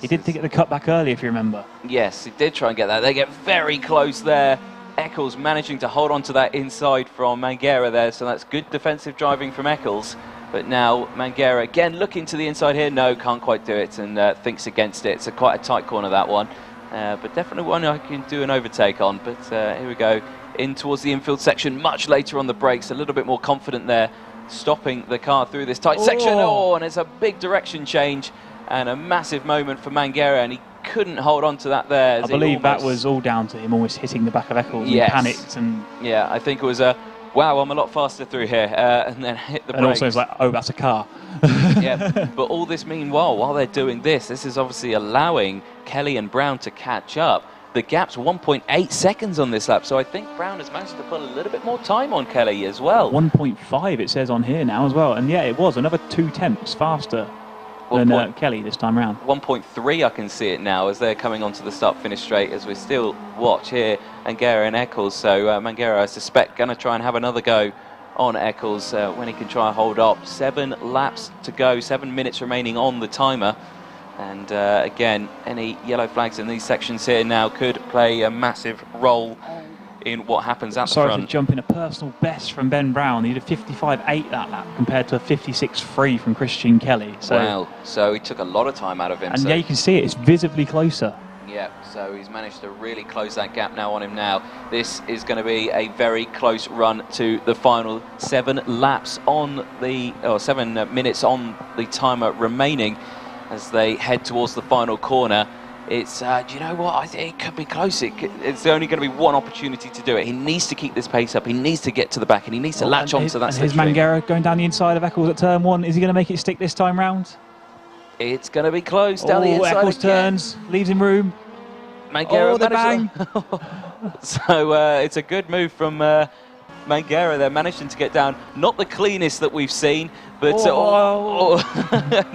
He did get the cut back early, if you remember. Yes, he did try and get that. They get very close there. Eccles managing to hold on to that inside from Manguera there, so that's good defensive driving from Eccles. But now Manguera again looking to the inside here. No, can't quite do it, and thinks against it. It's quite a tight corner, that one. But definitely one I can do an overtake on. But here we go, in towards the infield section, much later on the brakes, a little bit more confident there, stopping the car through this tight section. Oh, and it's a big direction change and a massive moment for Manguera, and he couldn't hold on to that there. I believe that was all down to him almost hitting the back of Eccles. He panicked. And yeah, I think it was a, wow, I'm a lot faster through here, and then hit the brakes. And also it's like, oh, that's a car. Yeah, but all this meanwhile, while they're doing this, this is obviously allowing Kelly and Brown to catch up. The gap's 1.8 seconds on this lap, so I think Brown has managed to put a little bit more time on Kelly as well. 1.5 it says on here now as well, and yeah, it was another 2 tenths faster than Kelly this time round. 1.3 I can see it now as they're coming onto the start-finish straight, as we still watch here Manguera and Eccles. So Manguera, I suspect, going to try and have another go on Eccles when he can try and hold up. 7 laps to go, 7 minutes remaining on the timer. And again, any yellow flags in these sections here now could play a massive role in what happens at the front. Sorry for jumping, a personal best from Ben Brown. He did a 55.8 that lap compared to a 56.3 from Christian Kelly. So, wow, so he took a lot of time out of him. And yeah, you can see it, it's visibly closer. Yeah, so he's managed to really close that gap now on him now. This is going to be a very close run to the final 7 laps on the, or 7 minutes on the timer remaining as they head towards the final corner. It's, do you know what, I think it could be close. It's only going to be one opportunity to do it. He needs to keep this pace up, he needs to get to the back, and he needs to latch onto that slipstream. Here's Manguera going down the inside of Eccles at turn 1. Is he going to make it stick this time round? It's going to be close down the inside. Eccles turns, leaves him room. Manguera the bang! So it's a good move from Manguera there, managing to get down. Not the cleanest that we've seen, but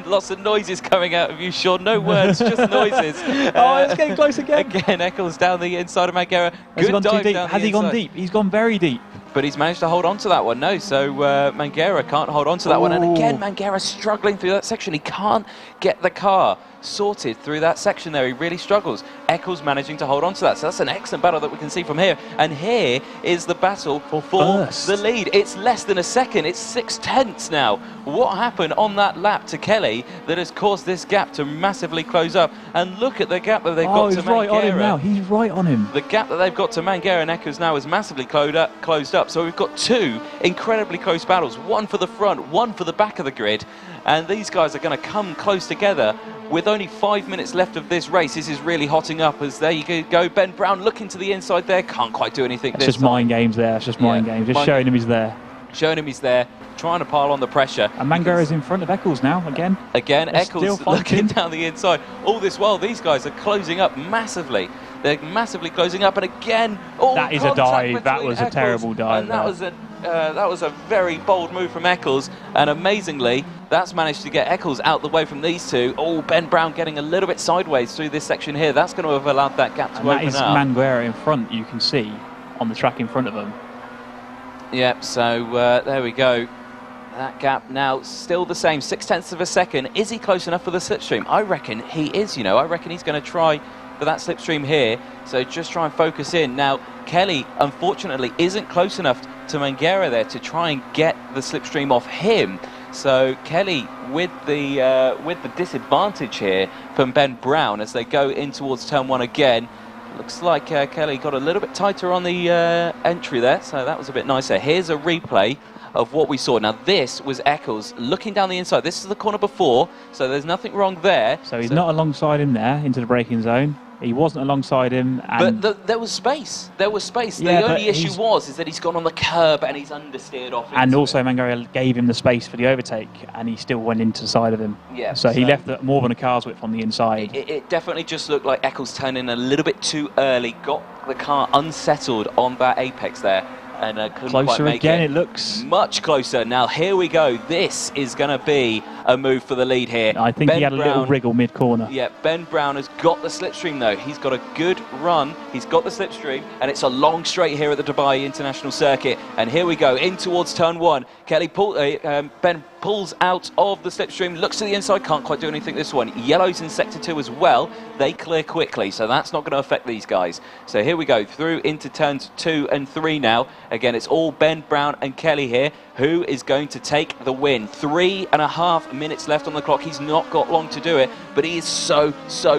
lots of noises coming out of you, Sean. No words, just noises. It's getting close again. Again, Eccles down the inside of Manguera. Has he gone too deep? Has he gone deep? He's gone very deep. But he's managed to hold on to that one. No, so Manguera can't hold on to that one. And again, Manguera struggling through that section. He can't get the car sorted through that section there. He really struggles. Eccles managing to hold on to that. So that's an excellent battle that we can see from here. And here is the battle for the lead. It's less than a second. It's 6 tenths now. What happened on that lap to Kelly that has caused this gap to massively close up? And look at the gap that they've got to Manguera. He's right on him now. He's right on him. The gap that they've got to Manguera and Eccles now is massively closed up. So we've got 2 incredibly close battles. One for the front, one for the back of the grid. And these guys are going to come close together with only 5 minutes left of this race. This is really hotting up as there you go. Ben Brown looking to the inside there. Can't quite do anything. It's just mind games there. It's just mind games. Just showing him he's there. Showing him he's there. Trying to pile on the pressure. And Manguera's in front of Eccles now, again. Again, Eccles looking down the inside. All this while, these guys are closing up massively. They're massively closing up, and again, that is a dive. That was a terrible dive. And that was a very bold move from Eccles, and amazingly, that's managed to get Eccles out the way from these 2. Oh, Ben Brown getting a little bit sideways through this section here. That's going to have allowed that gap to open up. That is Manguera in front, you can see on the track in front of them. Yep, so there we go. That gap now still the same, 6 tenths of a second. Is he close enough for the slipstream? I reckon he is, you know. I reckon he's going to try for that slipstream here. So just try and focus in. Now, Kelly, unfortunately, isn't close enough to Mangera there to try and get the slipstream off him. So Kelly with the disadvantage here from Ben Brown as they go in towards turn 1 again. Looks like Kelly got a little bit tighter on the entry there, so that was a bit nicer. Here's a replay of what we saw. Now this was Eccles looking down the inside. This is the corner before, so there's nothing wrong there. So he's not alongside him there into the braking zone. He wasn't alongside him. And but there was space. There was space. Yeah, the only issue is that he's gone on the curb and he's understeered off. And also Mangera gave him the space for the overtake, and he still went into the side of him. Yeah. So he left more than a car's width on the inside. It definitely just looked like Eccles turned in a little bit too early, got the car unsettled on that apex there, and couldn't closer quite make again, it looks much closer. Now here we go. This is going to be a move for the lead here. I think Ben he had a little wriggle mid-corner. Yeah, Ben Brown has got the slipstream though. He's got a good run. He's got the slipstream, and it's a long straight here at the Dubai International Circuit. And here we go in towards turn 1. Ben pulls out of the slipstream, looks to the inside, can't quite do anything this one. Yellow's in sector 2 as well. They clear quickly, so that's not going to affect these guys. So here we go through into turns 2 and 3 now. Again, it's all Ben Brown and Kelly here. Who is going to take the win? 3.5 minutes left on the clock. He's not got long to do it, but he is so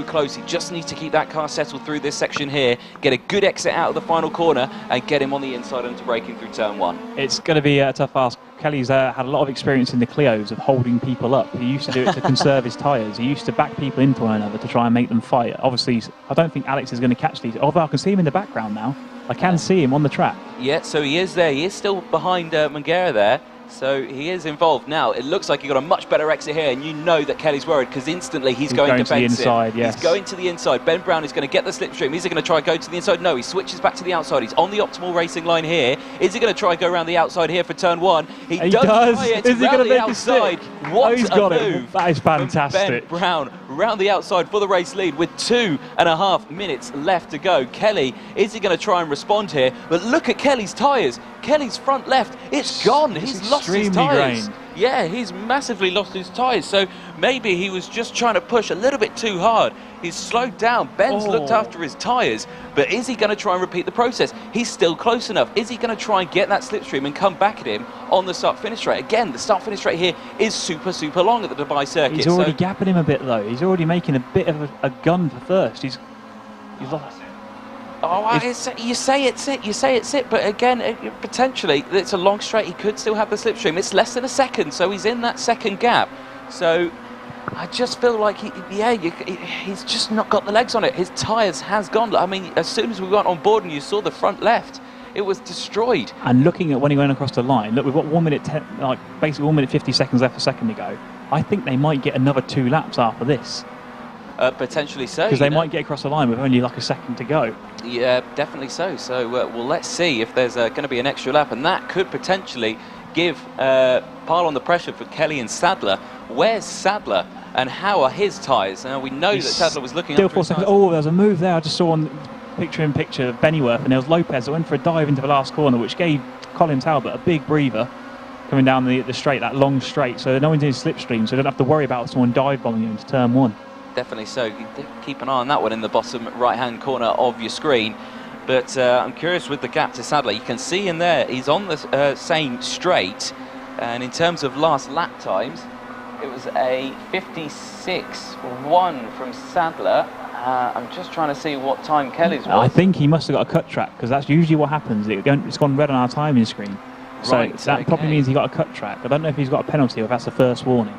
close. He just needs to keep that car settled through this section here, get a good exit out of the final corner, and get him on the inside into braking through turn 1. It's going to be a tough ask. Kelly's had a lot of experience in the Clios of holding people up. He used to do it to conserve his tyres. He used to back people into one another to try and make them fight. Obviously, I don't think Alex is going to catch these, although I can see him in the background now. I can see him on the track. Yeah, so he is there. He is still behind Mangera there. So he is involved. Now, it looks like he got a much better exit here, and you know that Kelly's worried because instantly he's going to the inside, yes. He's going to the inside. Ben Brown is going to get the slipstream. Is he going to try and go to the inside? No, he switches back to the outside. He's on the optimal racing line here. Is he going to try and go around the outside here for turn 1? He does. Try it. Is he going to make outside? What he's got it. That is fantastic. Ben Brown round the outside for the race lead with 2.5 minutes left to go. Kelly, is he going to try and respond here? But look at Kelly's tyres. Kelly's front left, it's gone. He's lost his tyres. Yeah, he's massively lost his tyres. So maybe he was just trying to push a little bit too hard. He's slowed down. Ben's looked after his tyres, but is he going to try and repeat the process? He's still close enough. Is he going to try and get that slipstream and come back at him on the start-finish straight? Again, the start-finish straight here is super long at the Dubai circuit. He's already gapping him a bit, though. He's already making a bit of a gun for first. He's lost. Oh, you say it's it, but again, potentially, it's a long straight. He could still have the slipstream. It's less than a second, so he's in that second gap. So I just feel like he's just not got the legs on it. His tyres has gone. I mean, as soon as we went on board and you saw the front left, it was destroyed. And looking at when he went across the line, look, we've got 1 minute, basically 1 minute 50 seconds left a second to go. I think they might get another 2 laps after this. Potentially so. Because they might get across the line with only like a second to go. Yeah, definitely so. So, well, let's see if there's going to be an extra lap, and that could potentially give pile on the pressure for Kelly and Sadler. Where's Sadler, and how are his tyres? Now, we know that Sadler was looking still after 4 seconds. Oh, there's a move there. I just saw on picture of Bennyworth, and there was Lopez that went for a dive into the last corner, which gave Colin Talbot a big breather coming down the straight, that long straight. So no one's in slipstream, so you don't have to worry about someone dive bombing you into turn 1. Definitely so. Keep an eye on that one in the bottom right-hand corner of your screen. But I'm curious with the gap to Sadler. You can see him there. He's on the same straight. And in terms of last lap times, it was a 56.1 from Sadler. I'm just trying to see what time Kelly's was. I think he must have got a cut track, because that's usually what happens. It's gone red on our timing screen. So that probably means he got a cut track. I don't know if he's got a penalty or if that's the first warning.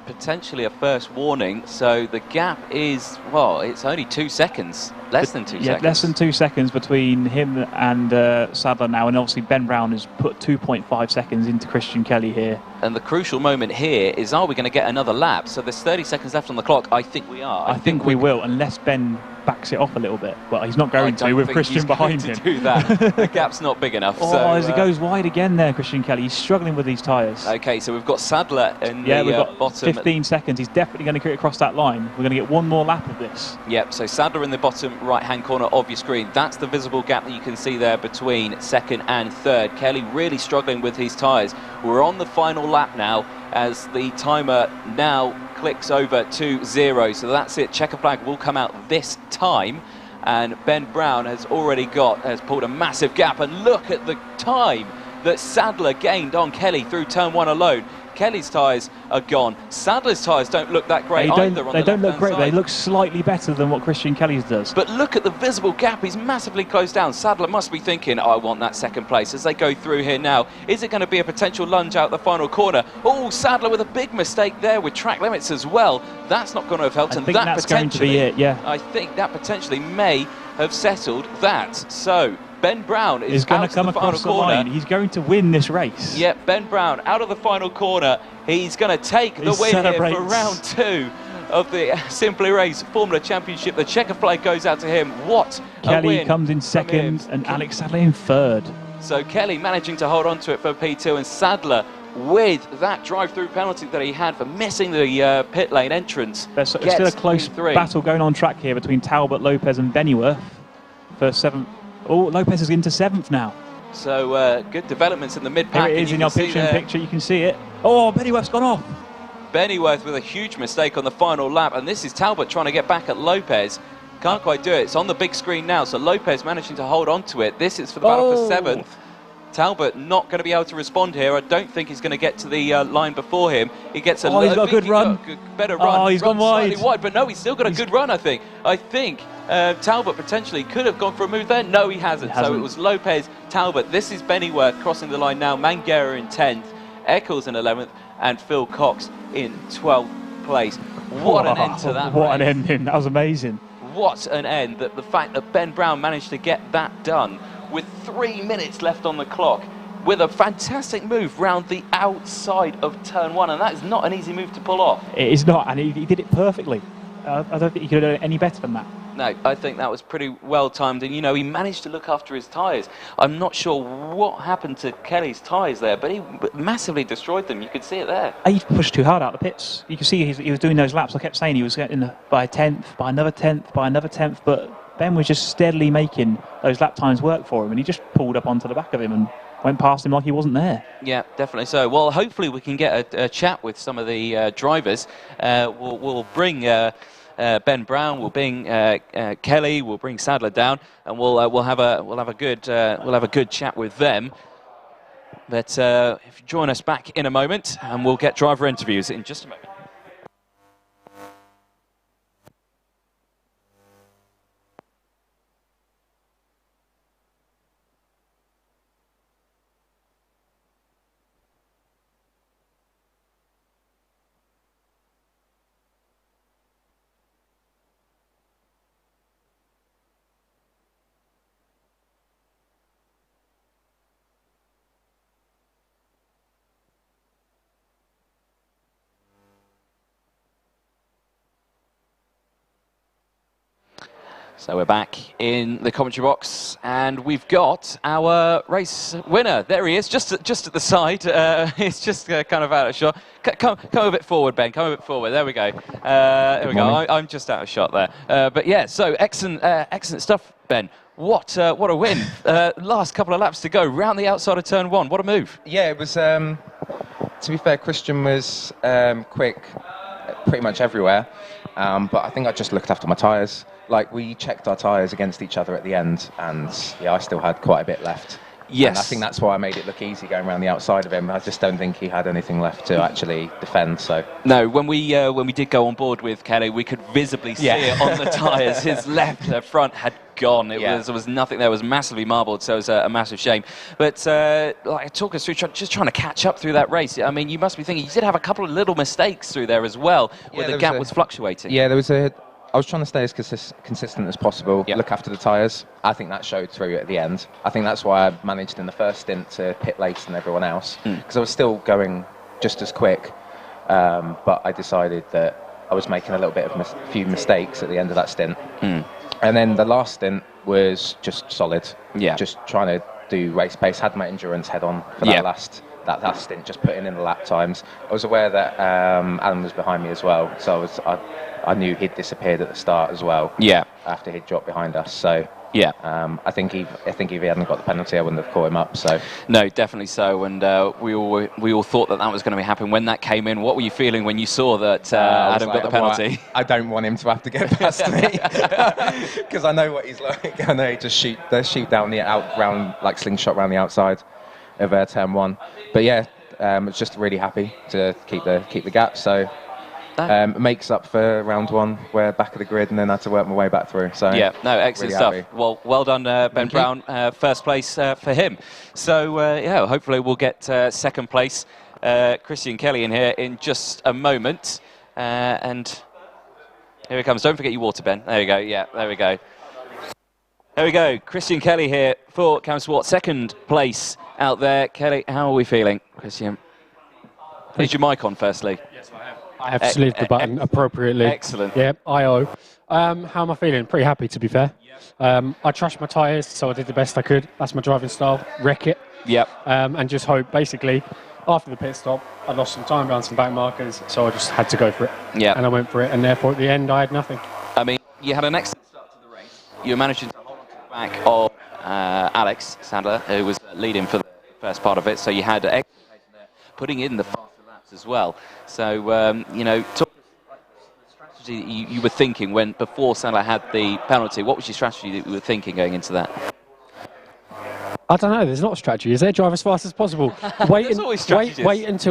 Potentially a first warning. So the gap is, well, it's only 2 seconds. Less than 2 seconds. Yeah, less than 2 seconds between him and Sadler now. And obviously Ben Brown has put 2.5 seconds into Christian Kelly here. And the crucial moment here is, are we going to get another lap? So there's 30 seconds left on the clock. I think we are. I think we will, unless Ben backs it off a little bit. But he's not going to with Christian behind him. Do that. The gap's not big enough. Oh, so, as he goes wide again there, Christian Kelly. He's struggling with these tyres. Okay, so we've got Sadler in we've the got bottom. 15 seconds. He's definitely going to get across that line. We're going to get one more lap of this. Yep, so Sadler in the bottom right-hand corner of your screen. That's the visible gap that you can see there between second and third. Kelly really struggling with his tyres. We're on the final lap now as the timer now clicks over to 0. So that's it. Checker flag will come out this time. and Ben Brown has pulled a massive gap, and look at the time that Sadler gained on Kelly through turn 1 alone. Kelly's tyres are gone. Sadler's tyres don't look that great either. They don't look great. They look slightly better than what Christian Kelly's does. But look at the visible gap. He's massively closed down. Sadler must be thinking, I want that second place as they go through here now. Is it going to be a potential lunge out the final corner? Oh, Sadler with a big mistake there with track limits as well. That's not going to have helped. I think that's going to be it, yeah. I think that potentially may have settled that. So Ben Brown is going to come across the line. He's going to win this race. Yeah, Ben Brown out of the final corner. He's going to take the win here for round 2 of the Simply Race Formula Championship. The checker flag goes out to him. What a win. Kelly comes in second and Alex Sadler in third. So Kelly managing to hold on to it for P2, and Sadler with that drive-through penalty that he had for missing the pit lane entrance. There's still a close battle going on track here between Talbot, Lopez and Bennyworth for 7th. Oh, Lopez is into 7th now. So good developments in the mid-pack. Here it is in your picture-in-picture, you can see it. Oh, Bennyworth's gone off. Bennyworth with a huge mistake on the final lap, and this is Talbot trying to get back at Lopez. Can't quite do it. It's on the big screen now, so Lopez managing to hold on to it. This is for the battle for 7th. Talbot not going to be able to respond here. I don't think he's going to get to the line before him. He gets he's got a good run. Better run. Oh, he's gone wide. But no, he's still got a good run, I think. Talbot potentially could have gone for a move there. No, he hasn't. So it was Lopez, Talbot. This is Bennyworth crossing the line now. Mangera in 10th, Eccles in 11th, and Phil Cox in 12th place. What an end to that What race. an ending. That was amazing. What an end. The fact that Ben Brown managed to get that done with 3 minutes left on the clock, with a fantastic move round the outside of turn 1, and that is not an easy move to pull off. It is not, and he did it perfectly. I don't think he could have done it any better than that. No, I think that was pretty well timed, and he managed to look after his tyres. I'm not sure what happened to Kelly's tyres there, but he massively destroyed them. You could see it there. He pushed too hard out the pits. You can see he was doing those laps. I kept saying he was getting by a 10th, by another 10th, by another 10th, but Ben was just steadily making those lap times work for him, and he just pulled up onto the back of him and went past him like he wasn't there. Yeah, definitely so. Well, hopefully we can get a chat with some of the drivers. We'll bring Ben Brown, we'll bring Kelly, we'll bring Sadler down, and we'll have a good chat with them. But if you join us back in a moment, and we'll get driver interviews in just a moment. So we're back in the commentary box, and we've got our race winner. There he is, just at the side. He's just kind of out of shot. Come a bit forward, Ben. Come a bit forward. There we go. There we go. I'm just out of shot there. But yeah, so excellent stuff, Ben. What a win. Last couple of laps to go, round the outside of turn 1. What a move. Yeah, it was, to be fair, Christian was quick pretty much everywhere. But I think I just looked after my tyres. Like, we checked our tyres against each other at the end, and yeah, I still had quite a bit left. Yes. And I think that's why I made it look easy going around the outside of him. I just don't think he had anything left to actually defend. So no, when we did go on board with Kelly, we could visibly see it on the tyres. His left front had gone. There was nothing there. It was massively marbled, so it was a massive shame. But talk us through just trying to catch up through that race. I mean, you must be thinking you did have a couple of little mistakes through there as well, where the gap was fluctuating. Yeah, I was trying to stay as consistent as possible, look after the tyres. I think that showed through at the end. I think that's why I managed in the first stint to pit later than everyone else, because I was still going just as quick, but I decided that I was making a little bit of a few mistakes at the end of that stint. And then the last stint was just solid. Yeah. Just trying to do race pace, had my endurance head on for that last stint, just putting in the lap times. I was aware that Alan was behind me as well, so I knew he'd disappeared at the start as well. Yeah. After he'd dropped behind us, so Yeah. I think if he hadn't got the penalty, I wouldn't have caught him up. So no, definitely so. And we all thought that was going to be happening when that came in. What were you feeling when you saw that Adam got the penalty? I don't want him to have to get past me because I know what he's like. I know he just shoot down the round, like slingshot round the outside of turn 1. But yeah, was just really happy to keep the gap. So. Makes up for round 1, where back of the grid, and then had to work my way back through. So yeah, no, excellent really stuff. Happy. Well done, Ben Brown. First place for him. So yeah, hopefully we'll get second place. Christian Kelly in here in just a moment, and here he comes. Don't forget your water, Ben. There you go. Yeah, there we go. There we go. Christian Kelly here for Cam Sport, second place out there. Kelly, how are we feeling, Christian? Is your mic on, firstly? Yes, I have. I have slid the button appropriately. Excellent. Yeah, I.O. How am I feeling? Pretty happy, to be fair. I trashed my tyres, so I did the best I could. That's my driving style. Wreck it. Yep. And just hope, basically, after the pit stop, I lost some time behind some back markers, so I just had to go for it. Yeah. And I went for it, and therefore, at the end, I had nothing. I mean, you had an excellent start to the race. You were managing to hold on to the back of Alex Sandler, who was leading for the first part of it, so you had excellent pace in there, putting in the faster laps as well. So, you know, talk about the strategy you were thinking before Sandler had the penalty. What was your strategy that you were thinking going into that? I don't know, there's not a strategy. Is there? Drive as fast as possible. Wait until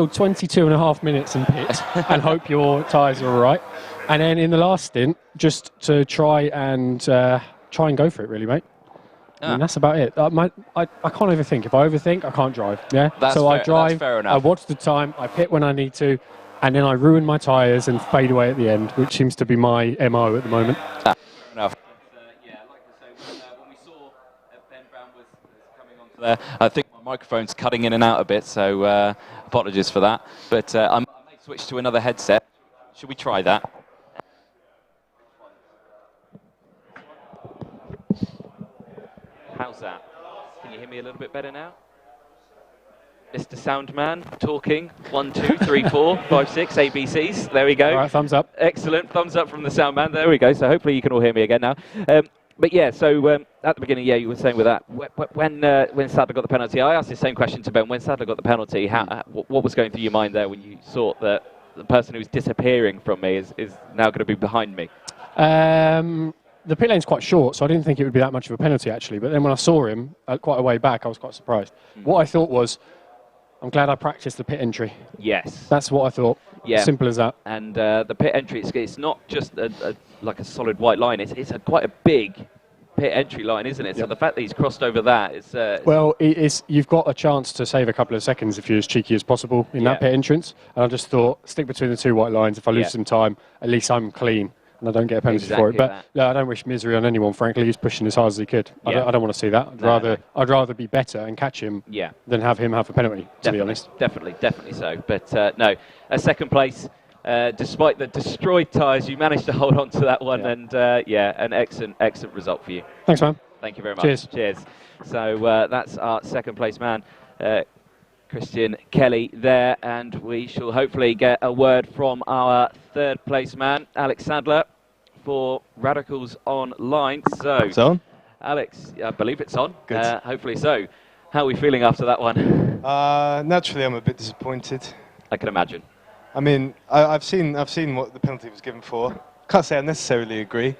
22.5 minutes in pit and hope your tyres are all right. And then in the last stint, just to try and go for it, really, mate. I mean, that's about it. I can't overthink. If I overthink, I can't drive. Yeah. I drive. That's fair enough. I watch the time. I pit when I need to, and then I ruin my tyres and fade away at the end, which seems to be my MO at the moment. Fair enough. Yeah, like I say, when we saw Ben Brown was coming onto there, I think my microphone's cutting in and out a bit, so apologies for that. But I may switch to another headset. Should we try that? How's that? Can you hear me a little bit better now? Mr. Soundman talking. 1, 2, 3, 4, 5, 6 ABCs. There we go. All right, thumbs up. Excellent. Thumbs up from the Soundman. There we go. So hopefully you can all hear me again now. But yeah, so at the beginning, yeah, you were saying with that, when Sadler got the penalty, I asked the same question to Ben. When Sadler got the penalty, what was going through your mind there when you thought that the person who's disappearing from me is now going to be behind me? The pit lane's quite short, so I didn't think it would be that much of a penalty, actually. But then when I saw him quite a way back, I was quite surprised. What I thought was, I'm glad I practiced the pit entry. Yes. That's what I thought. Yeah. Simple as that. And the pit entry, it's not just like a solid white line. It's quite a big pit entry line, isn't it? Yep. So the fact that he's crossed over that is... well, you've got a chance to save a couple of seconds if you're as cheeky as possible in that pit entrance. And I just thought, stick between the two white lines. If I lose some time, at least I'm clean. And I don't get a penalty for it. But no, I don't wish misery on anyone, frankly. He's pushing as hard as he could. I don't want to see that. I'd rather be better and catch him than have him have a penalty, to be honest. Definitely so. But no, a second place, despite the destroyed tyres, you managed to hold on to that one. And an excellent result for you. Thanks, man. Thank you very much. Cheers. So that's our second place man, Christian Kelly there. And we shall hopefully get a word from our third place man, Alex Sandler, for Radicals Online. So, it's on? Alex, I believe it's on. Good. Hopefully so. How are we feeling after that one? Naturally, I'm a bit disappointed. I can imagine. I mean, I've seen what the penalty was given for. Can't say I necessarily agree,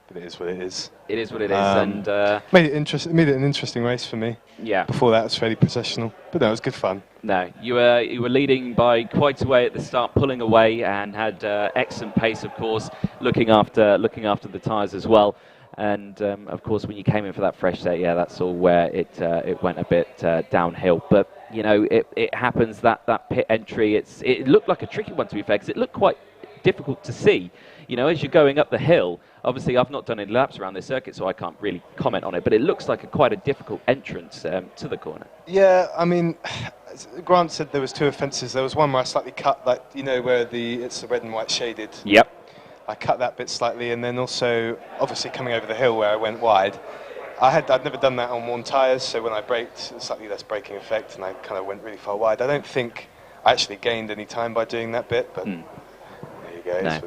but it is what it is. It is what it is, and made it an interesting race for me. Yeah. Before that, it was fairly processional, but no, it was good fun. No, you were leading by quite a way at the start, pulling away, and had excellent pace, of course, looking after the tyres as well. And of course, when you came in for that fresh set, that's all where it went a bit downhill. But you know, it happens that pit entry. It looked like a tricky one, to be fair, because it looked quite difficult to see. You know, as you're going up the hill. Obviously, I've not done any laps around this circuit, so I can't really comment on it. But it looks like quite a difficult entrance to the corner. Yeah, I mean, Grant said there was two offences. There was one where I slightly cut, like, you know, where it's the red and white shaded. Yep. I cut that bit slightly, and then also, obviously, coming over the hill where I went wide. I'd never done that on worn tyres, so when I braked, slightly less braking effect, and I kind of went really far wide. I don't think I actually gained any time by doing that bit, but there you go. No.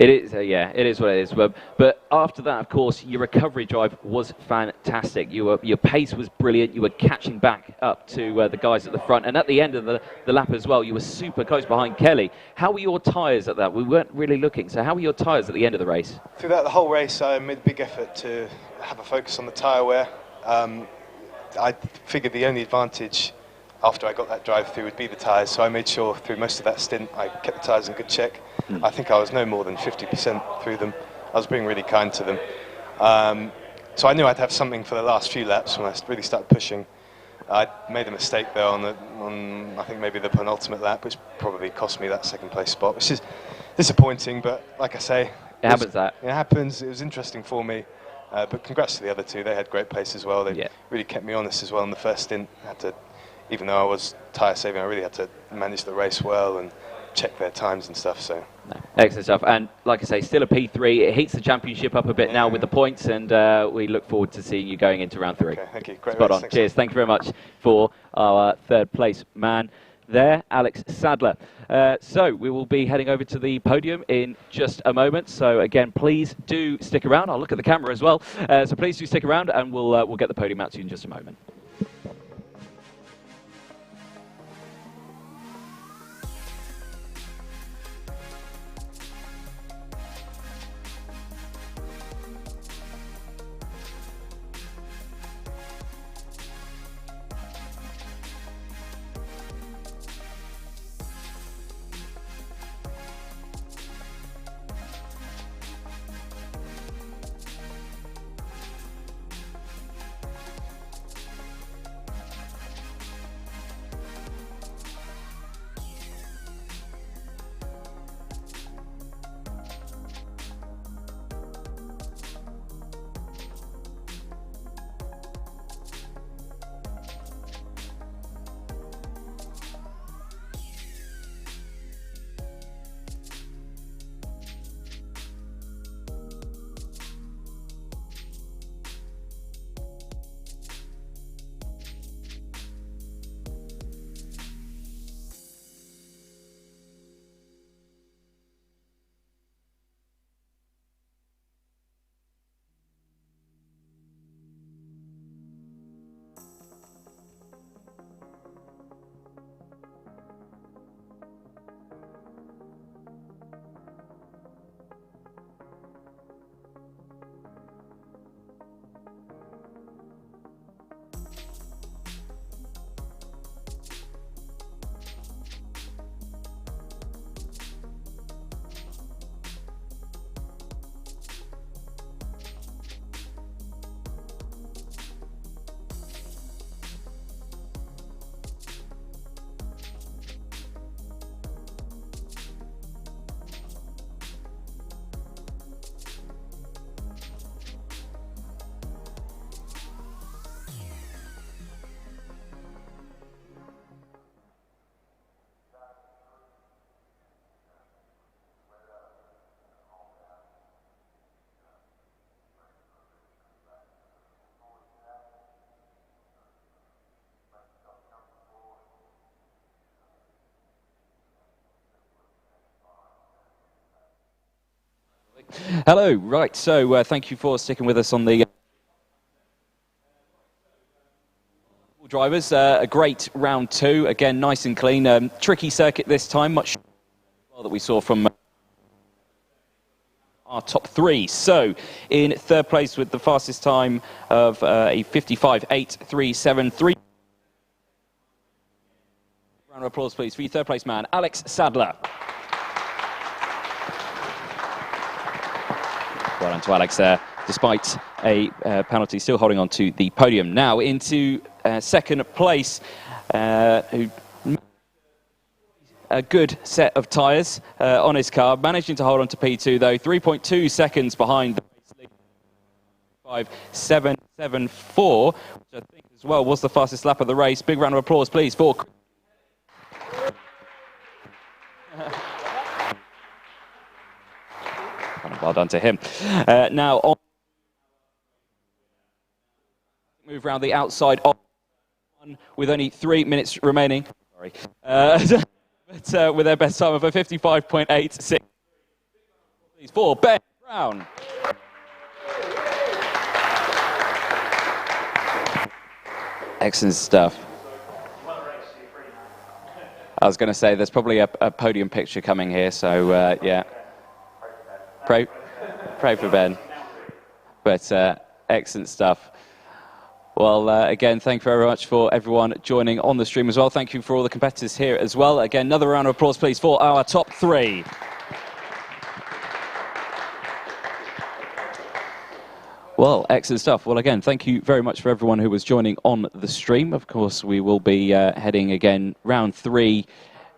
It is, yeah, it is what it is. But after that, of course, your recovery drive was fantastic. Your pace was brilliant. You were catching back up to the guys at the front. And at the end of the lap as well, you were super close behind Kelly. How were your tyres at that? We weren't really looking. So how were your tyres at the end of the race? Throughout the whole race, I made a big effort to have a focus on the tyre wear. I figured the only advantage after I got that drive through would be the tyres, so I made sure through most of that stint I kept the tyres in good check. I think I was no more than 50% through them. I was being really kind to them. So I knew I'd have something for the last few laps when I really started pushing. I made a mistake there on I think maybe the penultimate lap, which probably cost me that second place spot, which is disappointing, but like I say, it happens. It happens. It was interesting for me. But congrats to the other two. They had great pace as well. They really kept me honest as well in the first stint. Even though I was tyre saving, I really had to manage the race well and check their times and stuff. So excellent stuff. And like I say, still a P3. It heats the championship up a bit now with the points, and we look forward to seeing you going into round 3. Okay, thank you. Great Spot race. on. Thanks. Cheers. Thank you very much for our third place man there, Alex Sadler. So we will be heading over to the podium in just a moment. So again, please do stick around. I'll look at the camera as well. So please do stick around, and we'll get the podium out to you in just a moment. Hello, right, so thank you for sticking with us on the drivers. A great round 2, again, nice and clean. Tricky circuit this time, much that we saw from our top 3. So, in third place with the fastest time of a 55.8.373. Round of applause, please, for your third place man, Alex Sadler. Well done to Alex there, despite a penalty, still holding on to the podium. Now into second place, who a good set of tyres on his car, managing to hold on to P2 though, 3.2 seconds behind the 5.774, which I think as well was the fastest lap of the race. Big round of applause, please, for well done to him. Now, on move around the outside of one with only 3 minutes remaining. Sorry. But with their best time of a 55.86. Please for Ben Brown. Excellent stuff. I was going to say there's probably a podium picture coming here, so yeah. Pray for Ben. But excellent stuff. Well, again, thank you very much for everyone joining on the stream as well. Thank you for all the competitors here as well. Again, another round of applause, please, for our top 3. Well, excellent stuff. Well, again, thank you very much for everyone who was joining on the stream. Of course, we will be heading again round 3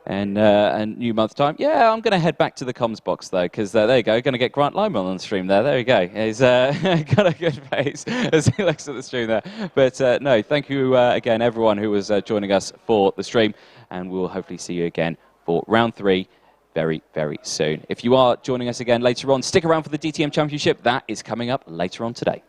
and new month time. Yeah, I'm going to head back to the comms box, though, because there you go. Going to get Grant Lyman on the stream there. There you go. He's got a good face as he looks at the stream there. But no, thank you again, everyone who was joining us for the stream. And we will hopefully see you again for round 3 very, very soon. If you are joining us again later on, stick around for the DTM Championship. That is coming up later on today.